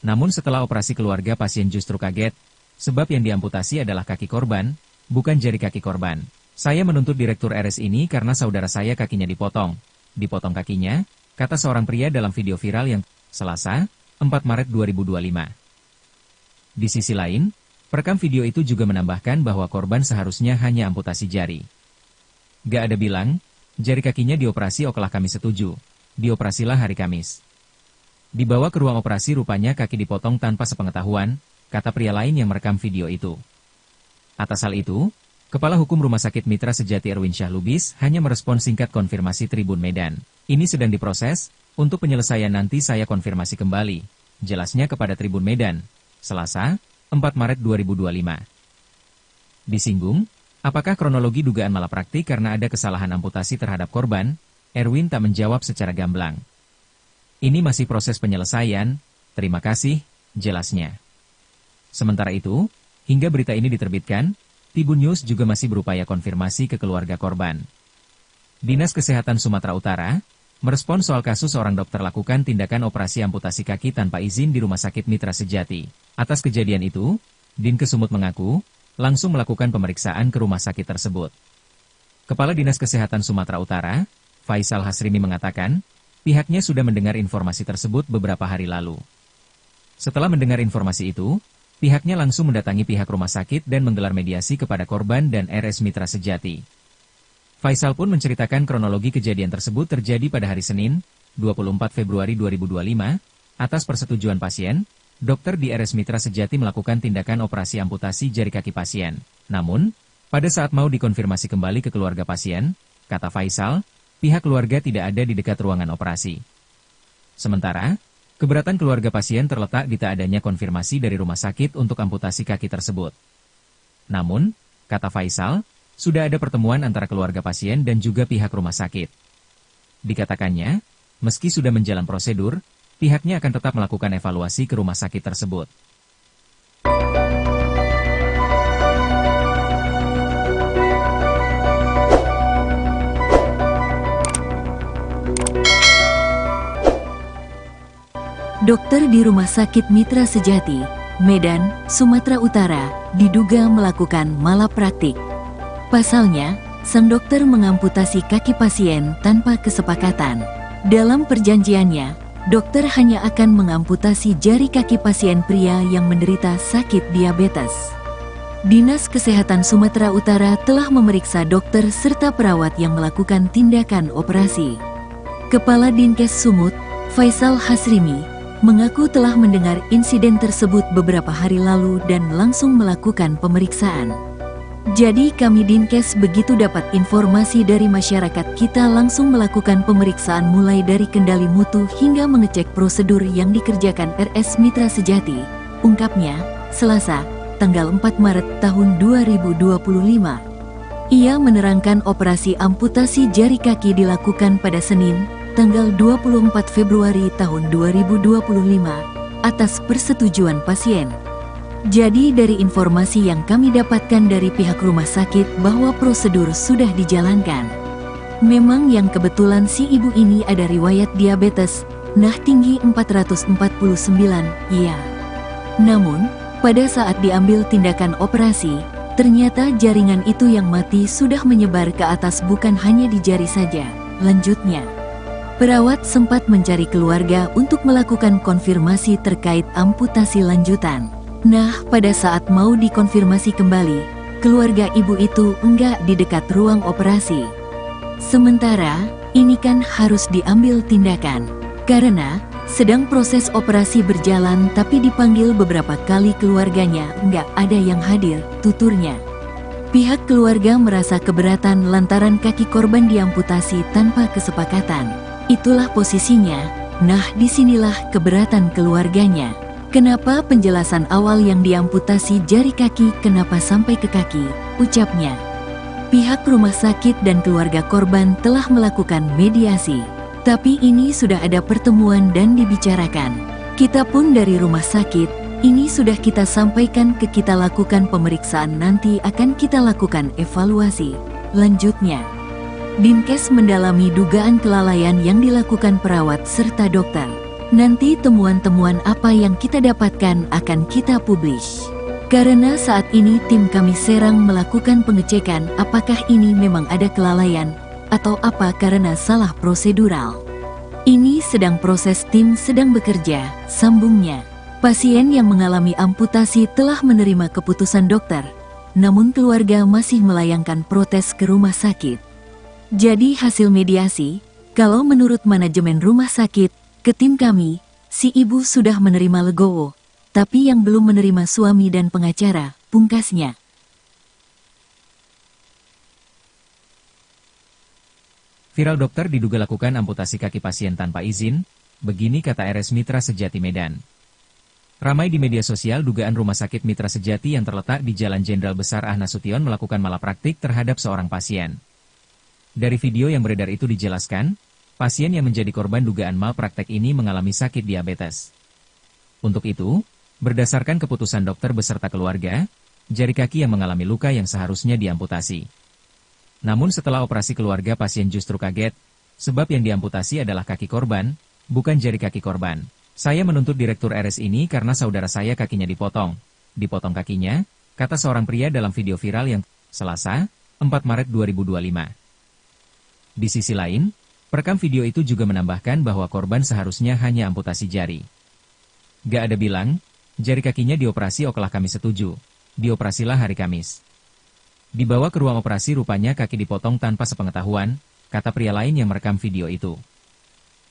Namun setelah operasi keluarga pasien justru kaget, sebab yang diamputasi adalah kaki korban, bukan jari kaki korban. Saya menuntut direktur RS ini karena saudara saya kakinya dipotong. Dipotong kakinya, kata seorang pria dalam video viral yang Selasa, 4 Maret 2025. Di sisi lain, perekam video itu juga menambahkan bahwa korban seharusnya hanya amputasi jari. Gak ada bilang, jari kakinya dioperasi okelah kami setuju, dioperasilah hari Kamis. Dibawa ke ruang operasi rupanya kaki dipotong tanpa sepengetahuan, kata pria lain yang merekam video itu. Atas hal itu, Kepala Hukum Rumah Sakit Mitra Sejati Erwin Syah Lubis hanya merespon singkat konfirmasi Tribun Medan. Ini sedang diproses, Untuk penyelesaian nanti saya konfirmasi kembali, jelasnya kepada Tribun Medan, Selasa, 4 Maret 2025. Disinggung, apakah kronologi dugaan malapraktik karena ada kesalahan amputasi terhadap korban, Erwin tak menjawab secara gamblang. Ini masih proses penyelesaian, terima kasih, jelasnya. Sementara itu, hingga berita ini diterbitkan, Tribun News juga masih berupaya konfirmasi ke keluarga korban. Dinas Kesehatan Sumatera Utara merespons soal kasus seorang dokter lakukan tindakan operasi amputasi kaki tanpa izin di Rumah Sakit Mitra Sejati. Atas kejadian itu, Dinkes Sumut mengaku langsung melakukan pemeriksaan ke rumah sakit tersebut. Kepala Dinas Kesehatan Sumatera Utara, Faisal Hasrimi mengatakan, pihaknya sudah mendengar informasi tersebut beberapa hari lalu. Setelah mendengar informasi itu, pihaknya langsung mendatangi pihak rumah sakit dan menggelar mediasi kepada korban dan RS Mitra Sejati. Faisal pun menceritakan kronologi kejadian tersebut terjadi pada hari Senin, 24 Februari 2025, atas persetujuan pasien, dokter di RS Mitra Sejati melakukan tindakan operasi amputasi jari kaki pasien. Namun, pada saat mau dikonfirmasi kembali ke keluarga pasien, kata Faisal, pihak keluarga tidak ada di dekat ruangan operasi. Sementara, keberatan keluarga pasien terletak di tak adanya konfirmasi dari rumah sakit untuk amputasi kaki tersebut. Namun, kata Faisal, sudah ada pertemuan antara keluarga pasien dan juga pihak rumah sakit. Dikatakannya, meski sudah menjalan prosedur, pihaknya akan tetap melakukan evaluasi ke rumah sakit tersebut. Dokter di Rumah Sakit Mitra Sejati, Medan, Sumatera Utara, diduga melakukan malapraktik. Pasalnya, sang dokter mengamputasi kaki pasien tanpa kesepakatan. Dalam perjanjiannya, dokter hanya akan mengamputasi jari kaki pasien pria yang menderita sakit diabetes. Dinas Kesehatan Sumatera Utara telah memeriksa dokter serta perawat yang melakukan tindakan operasi. Kepala Dinkes Sumut, Faisal Hasrimi, mengaku telah mendengar insiden tersebut beberapa hari lalu dan langsung melakukan pemeriksaan. Jadi kami Dinkes begitu dapat informasi dari masyarakat kita langsung melakukan pemeriksaan mulai dari kendali mutu hingga mengecek prosedur yang dikerjakan RS Mitra Sejati, ungkapnya, Selasa, tanggal 4 Maret tahun 2025. Ia menerangkan operasi amputasi jari kaki dilakukan pada Senin, tanggal 24 Februari tahun 2025, atas persetujuan pasien. Jadi dari informasi yang kami dapatkan dari pihak rumah sakit bahwa prosedur sudah dijalankan. Memang yang kebetulan si ibu ini ada riwayat diabetes, nah tinggi 449, iya. Namun, pada saat diambil tindakan operasi, ternyata jaringan itu yang mati sudah menyebar ke atas bukan hanya di jari saja, lanjutnya. Perawat sempat mencari keluarga untuk melakukan konfirmasi terkait amputasi lanjutan. Nah, pada saat mau dikonfirmasi kembali, keluarga ibu itu enggak di dekat ruang operasi. Sementara, ini kan harus diambil tindakan. Karena, sedang proses operasi berjalan tapi dipanggil beberapa kali keluarganya enggak ada yang hadir, tuturnya. Pihak keluarga merasa keberatan lantaran kaki korban diamputasi tanpa kesepakatan. Itulah posisinya, nah disinilah keberatan keluarganya. Kenapa penjelasan awal yang diamputasi jari kaki kenapa sampai ke kaki, ucapnya. Pihak rumah sakit dan keluarga korban telah melakukan mediasi. Tapi ini sudah ada pertemuan dan dibicarakan. Kita pun dari rumah sakit, ini sudah kita sampaikan ke kita lakukan pemeriksaan nanti akan kita lakukan evaluasi. Lanjutnya, Dinkes mendalami dugaan kelalaian yang dilakukan perawat serta dokter. Nanti temuan-temuan apa yang kita dapatkan akan kita publish. Karena saat ini tim kami Serang melakukan pengecekan apakah ini memang ada kelalaian atau apa karena salah prosedural. Ini sedang proses tim sedang bekerja, sambungnya. Pasien yang mengalami amputasi telah menerima keputusan dokter, namun keluarga masih melayangkan protes ke rumah sakit. Jadi hasil mediasi, kalau menurut manajemen rumah sakit, ke tim kami, si ibu sudah menerima legowo, tapi yang belum menerima suami dan pengacara, pungkasnya. Viral dokter diduga lakukan amputasi kaki pasien tanpa izin, begini kata RS Mitra Sejati Medan. Ramai di media sosial dugaan Rumah Sakit Mitra Sejati yang terletak di Jalan Jenderal Besar Ah Nasution melakukan malapraktik terhadap seorang pasien. Dari video yang beredar itu dijelaskan, pasien yang menjadi korban dugaan malpraktek ini mengalami sakit diabetes. Untuk itu, berdasarkan keputusan dokter beserta keluarga, jari kaki yang mengalami luka yang seharusnya diamputasi. Namun setelah operasi keluarga pasien justru kaget, sebab yang diamputasi adalah kaki korban, bukan jari kaki korban. Saya menuntut direktur RS ini karena saudara saya kakinya dipotong. Dipotong kakinya, kata seorang pria dalam video viral yang Selasa, 4 Maret 2025. Di sisi lain, perekam video itu juga menambahkan bahwa korban seharusnya hanya amputasi jari. Gak ada bilang, jari kakinya dioperasi okelah kami setuju. Dioperasilah hari Kamis. Dibawa ke ruang operasi rupanya kaki dipotong tanpa sepengetahuan, kata pria lain yang merekam video itu.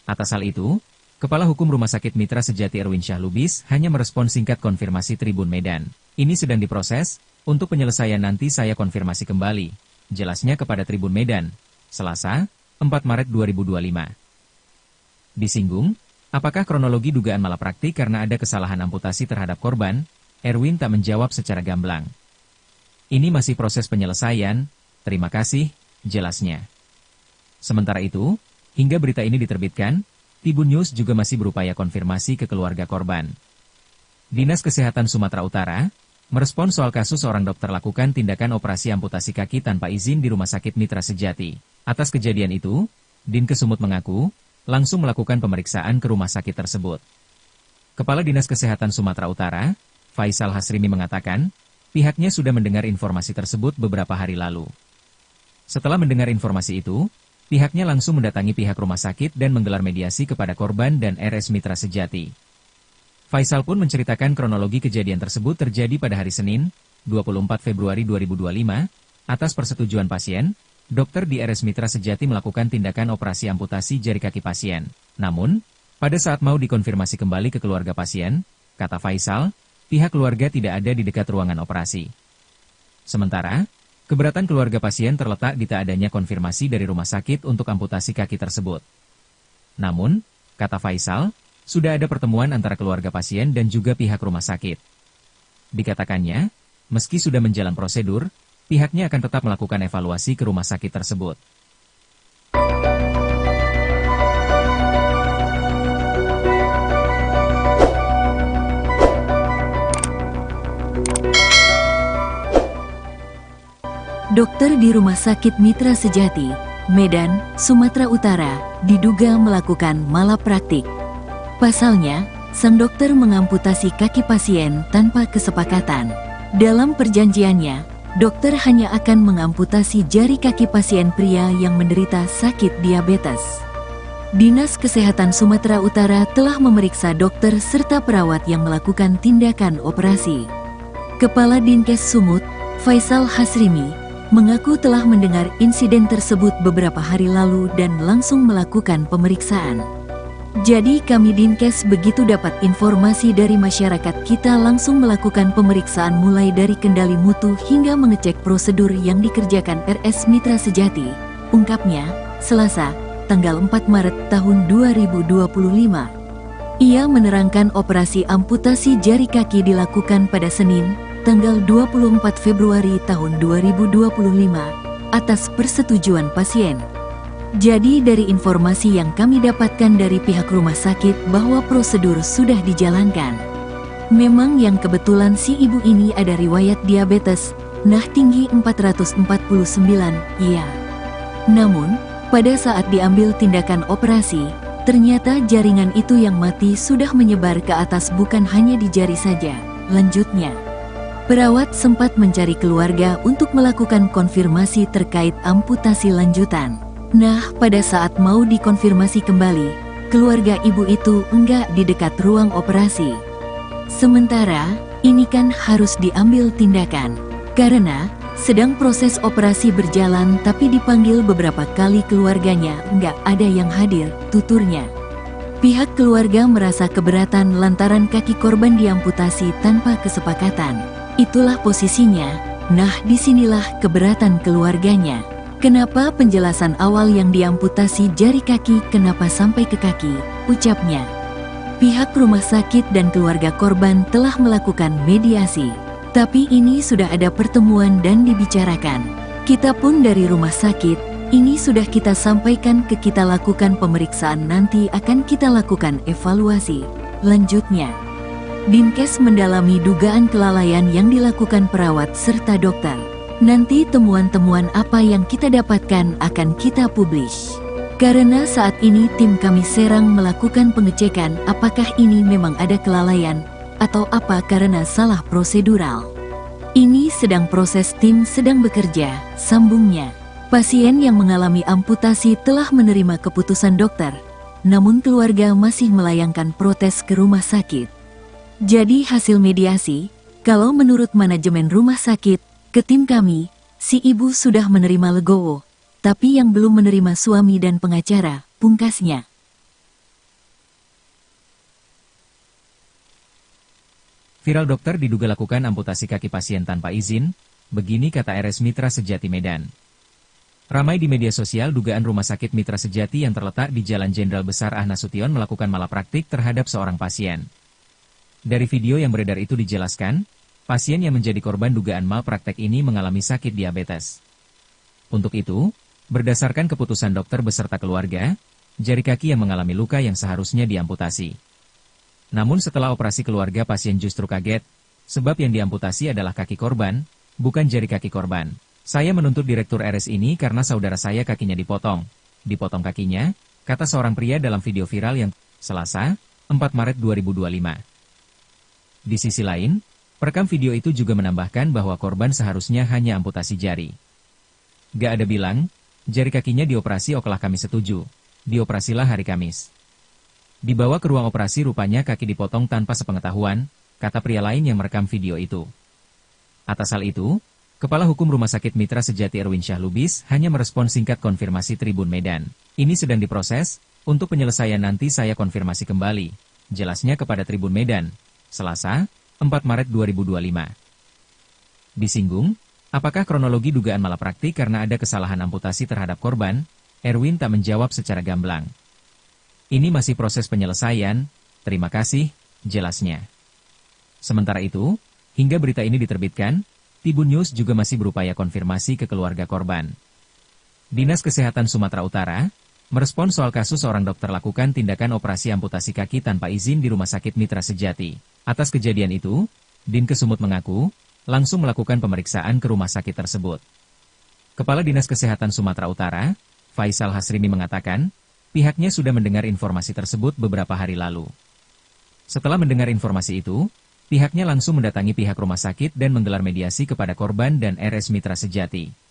Atas hal itu, Kepala Hukum Rumah Sakit Mitra Sejati Erwin Syah Lubis hanya merespon singkat konfirmasi Tribun Medan. Ini sedang diproses, untuk penyelesaian nanti saya konfirmasi kembali. Jelasnya kepada Tribun Medan, Selasa, 4 Maret 2025. Disinggung, apakah kronologi dugaan malapraktik karena ada kesalahan amputasi terhadap korban, Erwin tak menjawab secara gamblang. Ini masih proses penyelesaian, terima kasih, jelasnya. Sementara itu, hingga berita ini diterbitkan, Tribun News juga masih berupaya konfirmasi ke keluarga korban. Dinas Kesehatan Sumatera Utara merespons soal kasus seorang dokter lakukan tindakan operasi amputasi kaki tanpa izin di Rumah Sakit Mitra Sejati. Atas kejadian itu, Dinkes Sumut mengaku, langsung melakukan pemeriksaan ke rumah sakit tersebut. Kepala Dinas Kesehatan Sumatera Utara, Faisal Hasrimi mengatakan, pihaknya sudah mendengar informasi tersebut beberapa hari lalu. Setelah mendengar informasi itu, pihaknya langsung mendatangi pihak rumah sakit dan menggelar mediasi kepada korban dan RS Mitra Sejati. Faisal pun menceritakan kronologi kejadian tersebut terjadi pada hari Senin, 24 Februari 2025, atas persetujuan pasien, dokter di RS Mitra Sejati melakukan tindakan operasi amputasi jari kaki pasien. Namun, pada saat mau dikonfirmasi kembali ke keluarga pasien, kata Faisal, pihak keluarga tidak ada di dekat ruangan operasi. Sementara, keberatan keluarga pasien terletak di tak adanya konfirmasi dari rumah sakit untuk amputasi kaki tersebut. Namun, kata Faisal, sudah ada pertemuan antara keluarga pasien dan juga pihak rumah sakit. Dikatakannya, meski sudah menjalan prosedur, pihaknya akan tetap melakukan evaluasi ke rumah sakit tersebut. Dokter di Rumah Sakit Mitra Sejati, Medan, Sumatera Utara, diduga melakukan malapraktik. Pasalnya, sang dokter mengamputasi kaki pasien tanpa kesepakatan. Dalam perjanjiannya, dokter hanya akan mengamputasi jari kaki pasien pria yang menderita sakit diabetes. Dinas Kesehatan Sumatera Utara telah memeriksa dokter serta perawat yang melakukan tindakan operasi. Kepala Dinkes Sumut, Faisal Hasrimi, mengaku telah mendengar insiden tersebut beberapa hari lalu dan langsung melakukan pemeriksaan. Jadi kami Dinkes begitu dapat informasi dari masyarakat kita langsung melakukan pemeriksaan mulai dari kendali mutu hingga mengecek prosedur yang dikerjakan RS Mitra Sejati, ungkapnya, Selasa, tanggal 4 Maret tahun 2025. Ia menerangkan operasi amputasi jari kaki dilakukan pada Senin, tanggal 24 Februari tahun 2025, atas persetujuan pasien. Jadi dari informasi yang kami dapatkan dari pihak rumah sakit bahwa prosedur sudah dijalankan. Memang yang kebetulan si ibu ini ada riwayat diabetes, nah tinggi 449, iya. Namun, pada saat diambil tindakan operasi, ternyata jaringan itu yang mati sudah menyebar ke atas bukan hanya di jari saja, lanjutnya. Perawat sempat mencari keluarga untuk melakukan konfirmasi terkait amputasi lanjutan. Nah, pada saat mau dikonfirmasi kembali, keluarga ibu itu enggak di dekat ruang operasi. Sementara, ini kan harus diambil tindakan. Karena, sedang proses operasi berjalan tapi dipanggil beberapa kali keluarganya enggak ada yang hadir, tuturnya. Pihak keluarga merasa keberatan lantaran kaki korban diamputasi tanpa kesepakatan. Itulah posisinya, nah disinilah keberatan keluarganya. Kenapa penjelasan awal yang diamputasi jari kaki kenapa sampai ke kaki, ucapnya. Pihak rumah sakit dan keluarga korban telah melakukan mediasi. Tapi ini sudah ada pertemuan dan dibicarakan. Kita pun dari rumah sakit, ini sudah kita sampaikan kita lakukan pemeriksaan nanti akan kita lakukan evaluasi. Lanjutnya, Dinkes mendalami dugaan kelalaian yang dilakukan perawat serta dokter. Nanti temuan-temuan apa yang kita dapatkan akan kita publish. Karena saat ini tim kami Serang melakukan pengecekan apakah ini memang ada kelalaian atau apa karena salah prosedural. Ini sedang proses tim sedang bekerja, sambungnya. Pasien yang mengalami amputasi telah menerima keputusan dokter, namun keluarga masih melayangkan protes ke rumah sakit. Jadi hasil mediasi, kalau menurut manajemen rumah sakit, ke tim kami, si ibu sudah menerima legowo, tapi yang belum menerima suami dan pengacara, pungkasnya. Viral dokter diduga lakukan amputasi kaki pasien tanpa izin, begini kata RS Mitra Sejati Medan. Ramai di media sosial dugaan Rumah Sakit Mitra Sejati yang terletak di Jalan Jenderal Besar Ah Nasution melakukan malapraktik terhadap seorang pasien. Dari video yang beredar itu dijelaskan, pasien yang menjadi korban dugaan malpraktek ini mengalami sakit diabetes. Untuk itu, berdasarkan keputusan dokter beserta keluarga, jari kaki yang mengalami luka yang seharusnya diamputasi. Namun setelah operasi keluarga pasien justru kaget, sebab yang diamputasi adalah kaki korban, bukan jari kaki korban. Saya menuntut direktur RS ini karena saudara saya kakinya dipotong. Dipotong kakinya, kata seorang pria dalam video viral yang Selasa, 4 Maret 2025. Di sisi lain, perekam video itu juga menambahkan bahwa korban seharusnya hanya amputasi jari. Gak ada bilang, jari kakinya dioperasi okelah kami setuju. Dioperasilah hari Kamis. Dibawa ke ruang operasi rupanya kaki dipotong tanpa sepengetahuan, kata pria lain yang merekam video itu. Atas hal itu, Kepala Hukum Rumah Sakit Mitra Sejati Erwin Syah Lubis hanya merespon singkat konfirmasi Tribun Medan. Ini sedang diproses, untuk penyelesaian nanti saya konfirmasi kembali. Jelasnya kepada Tribun Medan, Selasa, 4 Maret 2025. Disinggung, apakah kronologi dugaan malapraktik karena ada kesalahan amputasi terhadap korban, Erwin tak menjawab secara gamblang. Ini masih proses penyelesaian, terima kasih, jelasnya. Sementara itu, hingga berita ini diterbitkan, Tribun News juga masih berupaya konfirmasi ke keluarga korban. Dinas Kesehatan Sumatera Utara merespons soal kasus seorang dokter lakukan tindakan operasi amputasi kaki tanpa izin di Rumah Sakit Mitra Sejati. Atas kejadian itu, Dinkes Sumut mengaku langsung melakukan pemeriksaan ke rumah sakit tersebut. Kepala Dinas Kesehatan Sumatera Utara, Faisal Hasrimi mengatakan, pihaknya sudah mendengar informasi tersebut beberapa hari lalu. Setelah mendengar informasi itu, pihaknya langsung mendatangi pihak rumah sakit dan menggelar mediasi kepada korban dan RS Mitra Sejati.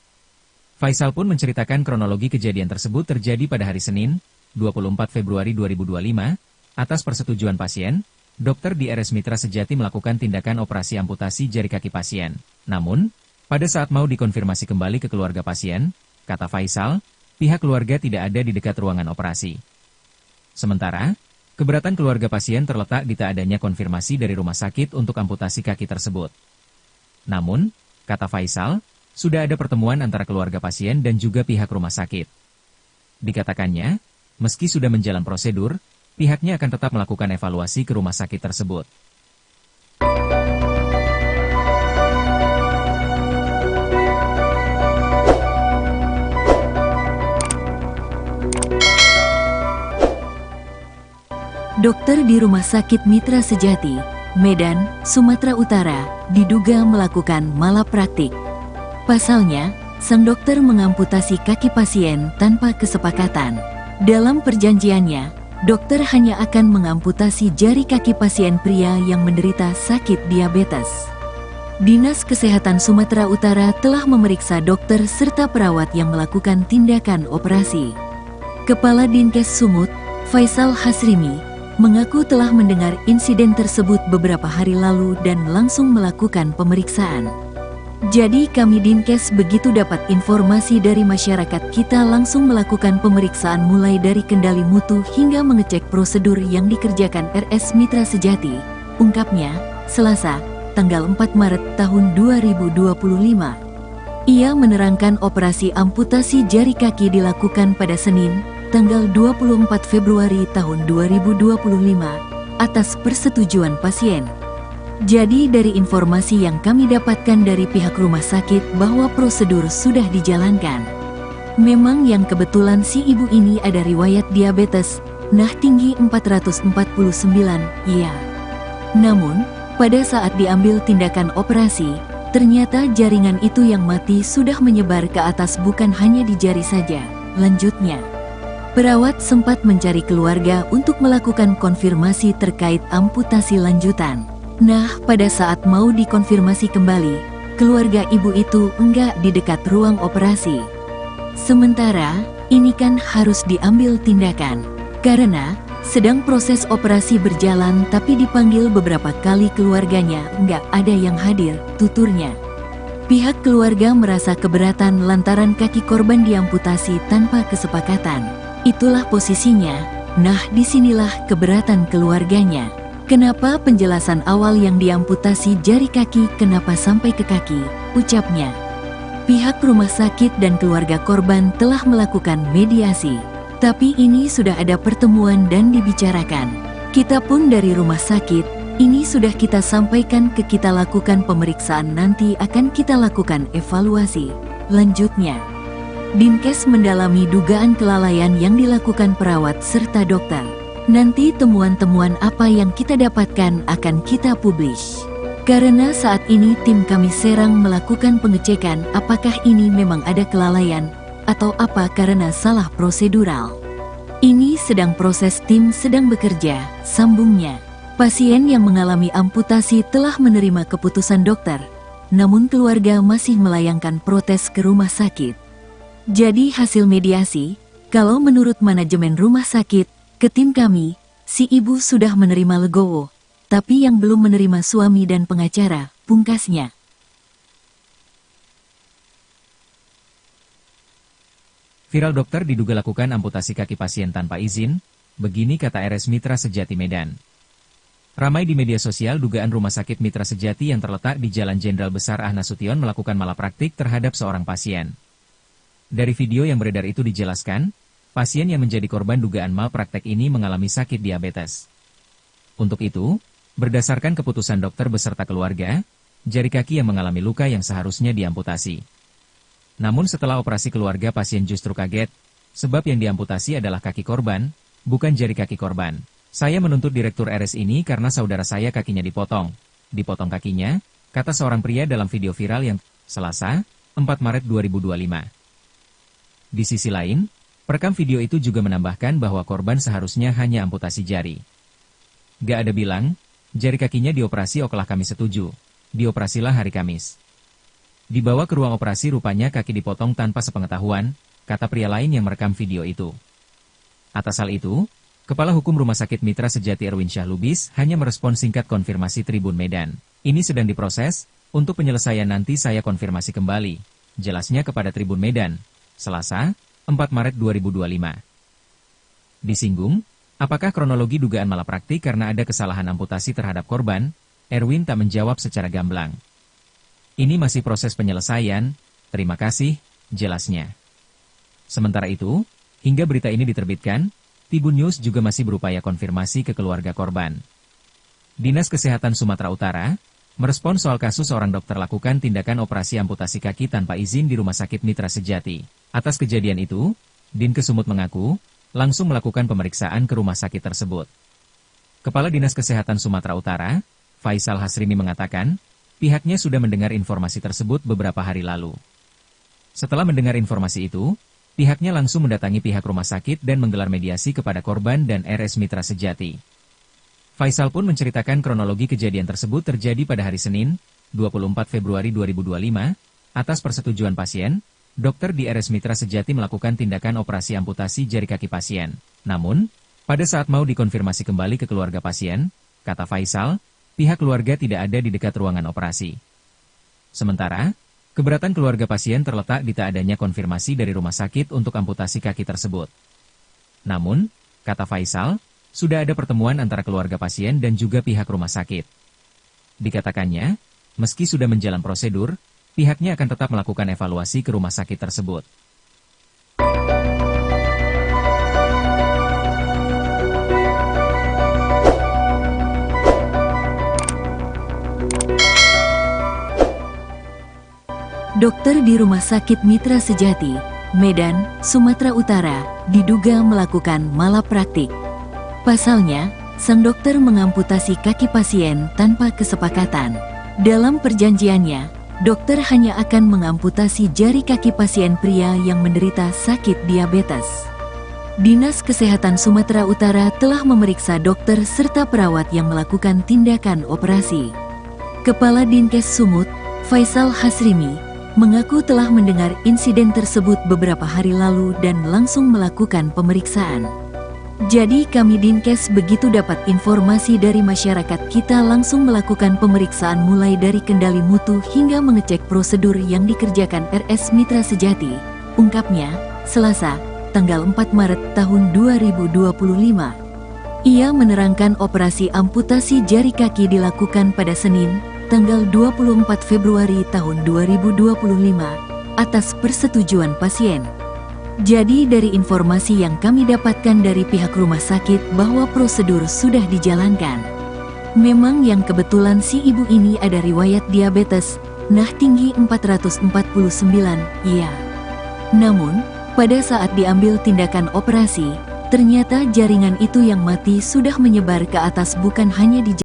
Faisal pun menceritakan kronologi kejadian tersebut terjadi pada hari Senin, 24 Februari 2025, atas persetujuan pasien, dokter di RS Mitra Sejati melakukan tindakan operasi amputasi jari kaki pasien. Namun, pada saat mau dikonfirmasi kembali ke keluarga pasien, kata Faisal, pihak keluarga tidak ada di dekat ruangan operasi. Sementara, keberatan keluarga pasien terletak di tak adanya konfirmasi dari rumah sakit untuk amputasi kaki tersebut. Namun, kata Faisal, sudah ada pertemuan antara keluarga pasien dan juga pihak rumah sakit. Dikatakannya, meski sudah menjalan prosedur, pihaknya akan tetap melakukan evaluasi ke rumah sakit tersebut. Dokter di Rumah Sakit Mitra Sejati, Medan, Sumatera Utara, diduga melakukan malapraktik. Pasalnya, sang dokter mengamputasi kaki pasien tanpa kesepakatan. Dalam perjanjiannya, dokter hanya akan mengamputasi jari kaki pasien pria yang menderita sakit diabetes. Dinas Kesehatan Sumatera Utara telah memeriksa dokter serta perawat yang melakukan tindakan operasi. Kepala Dinkes Sumut, Faisal Hasrimi, mengaku telah mendengar insiden tersebut beberapa hari lalu dan langsung melakukan pemeriksaan. Jadi kami Dinkes begitu dapat informasi dari masyarakat kita langsung melakukan pemeriksaan mulai dari kendali mutu hingga mengecek prosedur yang dikerjakan RS Mitra Sejati, ungkapnya, Selasa, tanggal 4 Maret tahun 2025. Ia menerangkan operasi amputasi jari kaki dilakukan pada Senin, tanggal 24 Februari tahun 2025, atas persetujuan pasien. Jadi dari informasi yang kami dapatkan dari pihak rumah sakit bahwa prosedur sudah dijalankan. Memang yang kebetulan si ibu ini ada riwayat diabetes, nah tinggi 449, iya. Namun, pada saat diambil tindakan operasi, ternyata jaringan itu yang mati sudah menyebar ke atas bukan hanya di jari saja, lanjutnya. Perawat sempat mencari keluarga untuk melakukan konfirmasi terkait amputasi lanjutan. Nah, pada saat mau dikonfirmasi kembali, keluarga ibu itu enggak di dekat ruang operasi. Sementara, ini kan harus diambil tindakan, karena sedang proses operasi berjalan tapi dipanggil beberapa kali keluarganya, enggak ada yang hadir, tuturnya. Pihak keluarga merasa keberatan lantaran kaki korban diamputasi tanpa kesepakatan. Itulah posisinya, nah disinilah keberatan keluarganya. Kenapa penjelasan awal yang diamputasi jari kaki kenapa sampai ke kaki, ucapnya. Pihak rumah sakit dan keluarga korban telah melakukan mediasi. Tapi ini sudah ada pertemuan dan dibicarakan. Kita pun dari rumah sakit, ini sudah kita sampaikan ke kita lakukan pemeriksaan nanti akan kita lakukan evaluasi. Lanjutnya, Dinkes mendalami dugaan kelalaian yang dilakukan perawat serta dokter. Nanti temuan-temuan apa yang kita dapatkan akan kita publish. Karena saat ini tim kami Serang melakukan pengecekan apakah ini memang ada kelalaian atau apa karena salah prosedural. Ini sedang proses tim sedang bekerja, sambungnya. Pasien yang mengalami amputasi telah menerima keputusan dokter, namun keluarga masih melayangkan protes ke rumah sakit. Jadi hasil mediasi, kalau menurut manajemen rumah sakit, ke tim kami, si ibu sudah menerima legowo, tapi yang belum menerima suami dan pengacara, pungkasnya. Viral dokter diduga lakukan amputasi kaki pasien tanpa izin, begini kata RS Mitra Sejati Medan. Ramai di media sosial dugaan Rumah Sakit Mitra Sejati yang terletak di Jalan Jenderal Besar Ah Nasution melakukan malapraktik terhadap seorang pasien. Dari video yang beredar itu dijelaskan, pasien yang menjadi korban dugaan malpraktek ini mengalami sakit diabetes. Untuk itu, berdasarkan keputusan dokter beserta keluarga, jari kaki yang mengalami luka yang seharusnya diamputasi. Namun setelah operasi keluarga pasien justru kaget, sebab yang diamputasi adalah kaki korban, bukan jari kaki korban. Saya menuntut direktur RS ini karena saudara saya kakinya dipotong. Dipotong kakinya, kata seorang pria dalam video viral yang Selasa, 4 Maret 2025. Di sisi lain, perekam video itu juga menambahkan bahwa korban seharusnya hanya amputasi jari. Gak ada bilang, jari kakinya dioperasi okelah kami setuju. Dioperasilah hari Kamis. Dibawa ke ruang operasi rupanya kaki dipotong tanpa sepengetahuan, kata pria lain yang merekam video itu. Atas hal itu, Kepala Hukum Rumah Sakit Mitra Sejati Erwin Syah Lubis hanya merespon singkat konfirmasi Tribun Medan. Ini sedang diproses, untuk penyelesaian nanti saya konfirmasi kembali. Jelasnya kepada Tribun Medan, Selasa, 4 Maret 2025. Disinggung, apakah kronologi dugaan malapraktik karena ada kesalahan amputasi terhadap korban, Erwin tak menjawab secara gamblang. Ini masih proses penyelesaian, terima kasih, jelasnya. Sementara itu, hingga berita ini diterbitkan, Tribun News juga masih berupaya konfirmasi ke keluarga korban. Dinas Kesehatan Sumatera Utara merespon soal kasus seorang dokter lakukan tindakan operasi amputasi kaki tanpa izin di Rumah Sakit Mitra Sejati. Atas kejadian itu, Dinkes Sumut mengaku langsung melakukan pemeriksaan ke rumah sakit tersebut. Kepala Dinas Kesehatan Sumatera Utara, Faisal Hasrimi mengatakan, pihaknya sudah mendengar informasi tersebut beberapa hari lalu. Setelah mendengar informasi itu, pihaknya langsung mendatangi pihak rumah sakit dan menggelar mediasi kepada korban dan RS Mitra Sejati. Faisal pun menceritakan kronologi kejadian tersebut terjadi pada hari Senin, 24 Februari 2025, atas persetujuan pasien, dokter di RS Mitra Sejati melakukan tindakan operasi amputasi jari kaki pasien. Namun, pada saat mau dikonfirmasi kembali ke keluarga pasien, kata Faisal, pihak keluarga tidak ada di dekat ruangan operasi. Sementara, keberatan keluarga pasien terletak di tak adanya konfirmasi dari rumah sakit untuk amputasi kaki tersebut. Namun, kata Faisal, sudah ada pertemuan antara keluarga pasien dan juga pihak rumah sakit. Dikatakannya, meski sudah menjalan prosedur, Pihaknya akan tetap melakukan evaluasi ke rumah sakit tersebut. Dokter di Rumah Sakit Mitra Sejati, Medan, Sumatera Utara, diduga melakukan malapraktik. Pasalnya, sang dokter mengamputasi kaki pasien tanpa kesepakatan. Dalam perjanjiannya, dokter hanya akan mengamputasi jari kaki pasien pria yang menderita sakit diabetes. Dinas Kesehatan Sumatera Utara telah memeriksa dokter serta perawat yang melakukan tindakan operasi. Kepala Dinkes Sumut, Faisal Hasrimi, mengaku telah mendengar insiden tersebut beberapa hari lalu dan langsung melakukan pemeriksaan. Jadi kami Dinkes begitu dapat informasi dari masyarakat kita langsung melakukan pemeriksaan mulai dari kendali mutu hingga mengecek prosedur yang dikerjakan RS Mitra Sejati, ungkapnya, Selasa, tanggal 4 Maret tahun 2025. Ia menerangkan operasi amputasi jari kaki dilakukan pada Senin, tanggal 24 Februari tahun 2025, atas persetujuan pasien. Jadi dari informasi yang kami dapatkan dari pihak rumah sakit bahwa prosedur sudah dijalankan. Memang yang kebetulan si ibu ini ada riwayat diabetes, nah tinggi 449, iya. Namun, pada saat diambil tindakan operasi, ternyata jaringan itu yang mati sudah menyebar ke atas bukan hanya di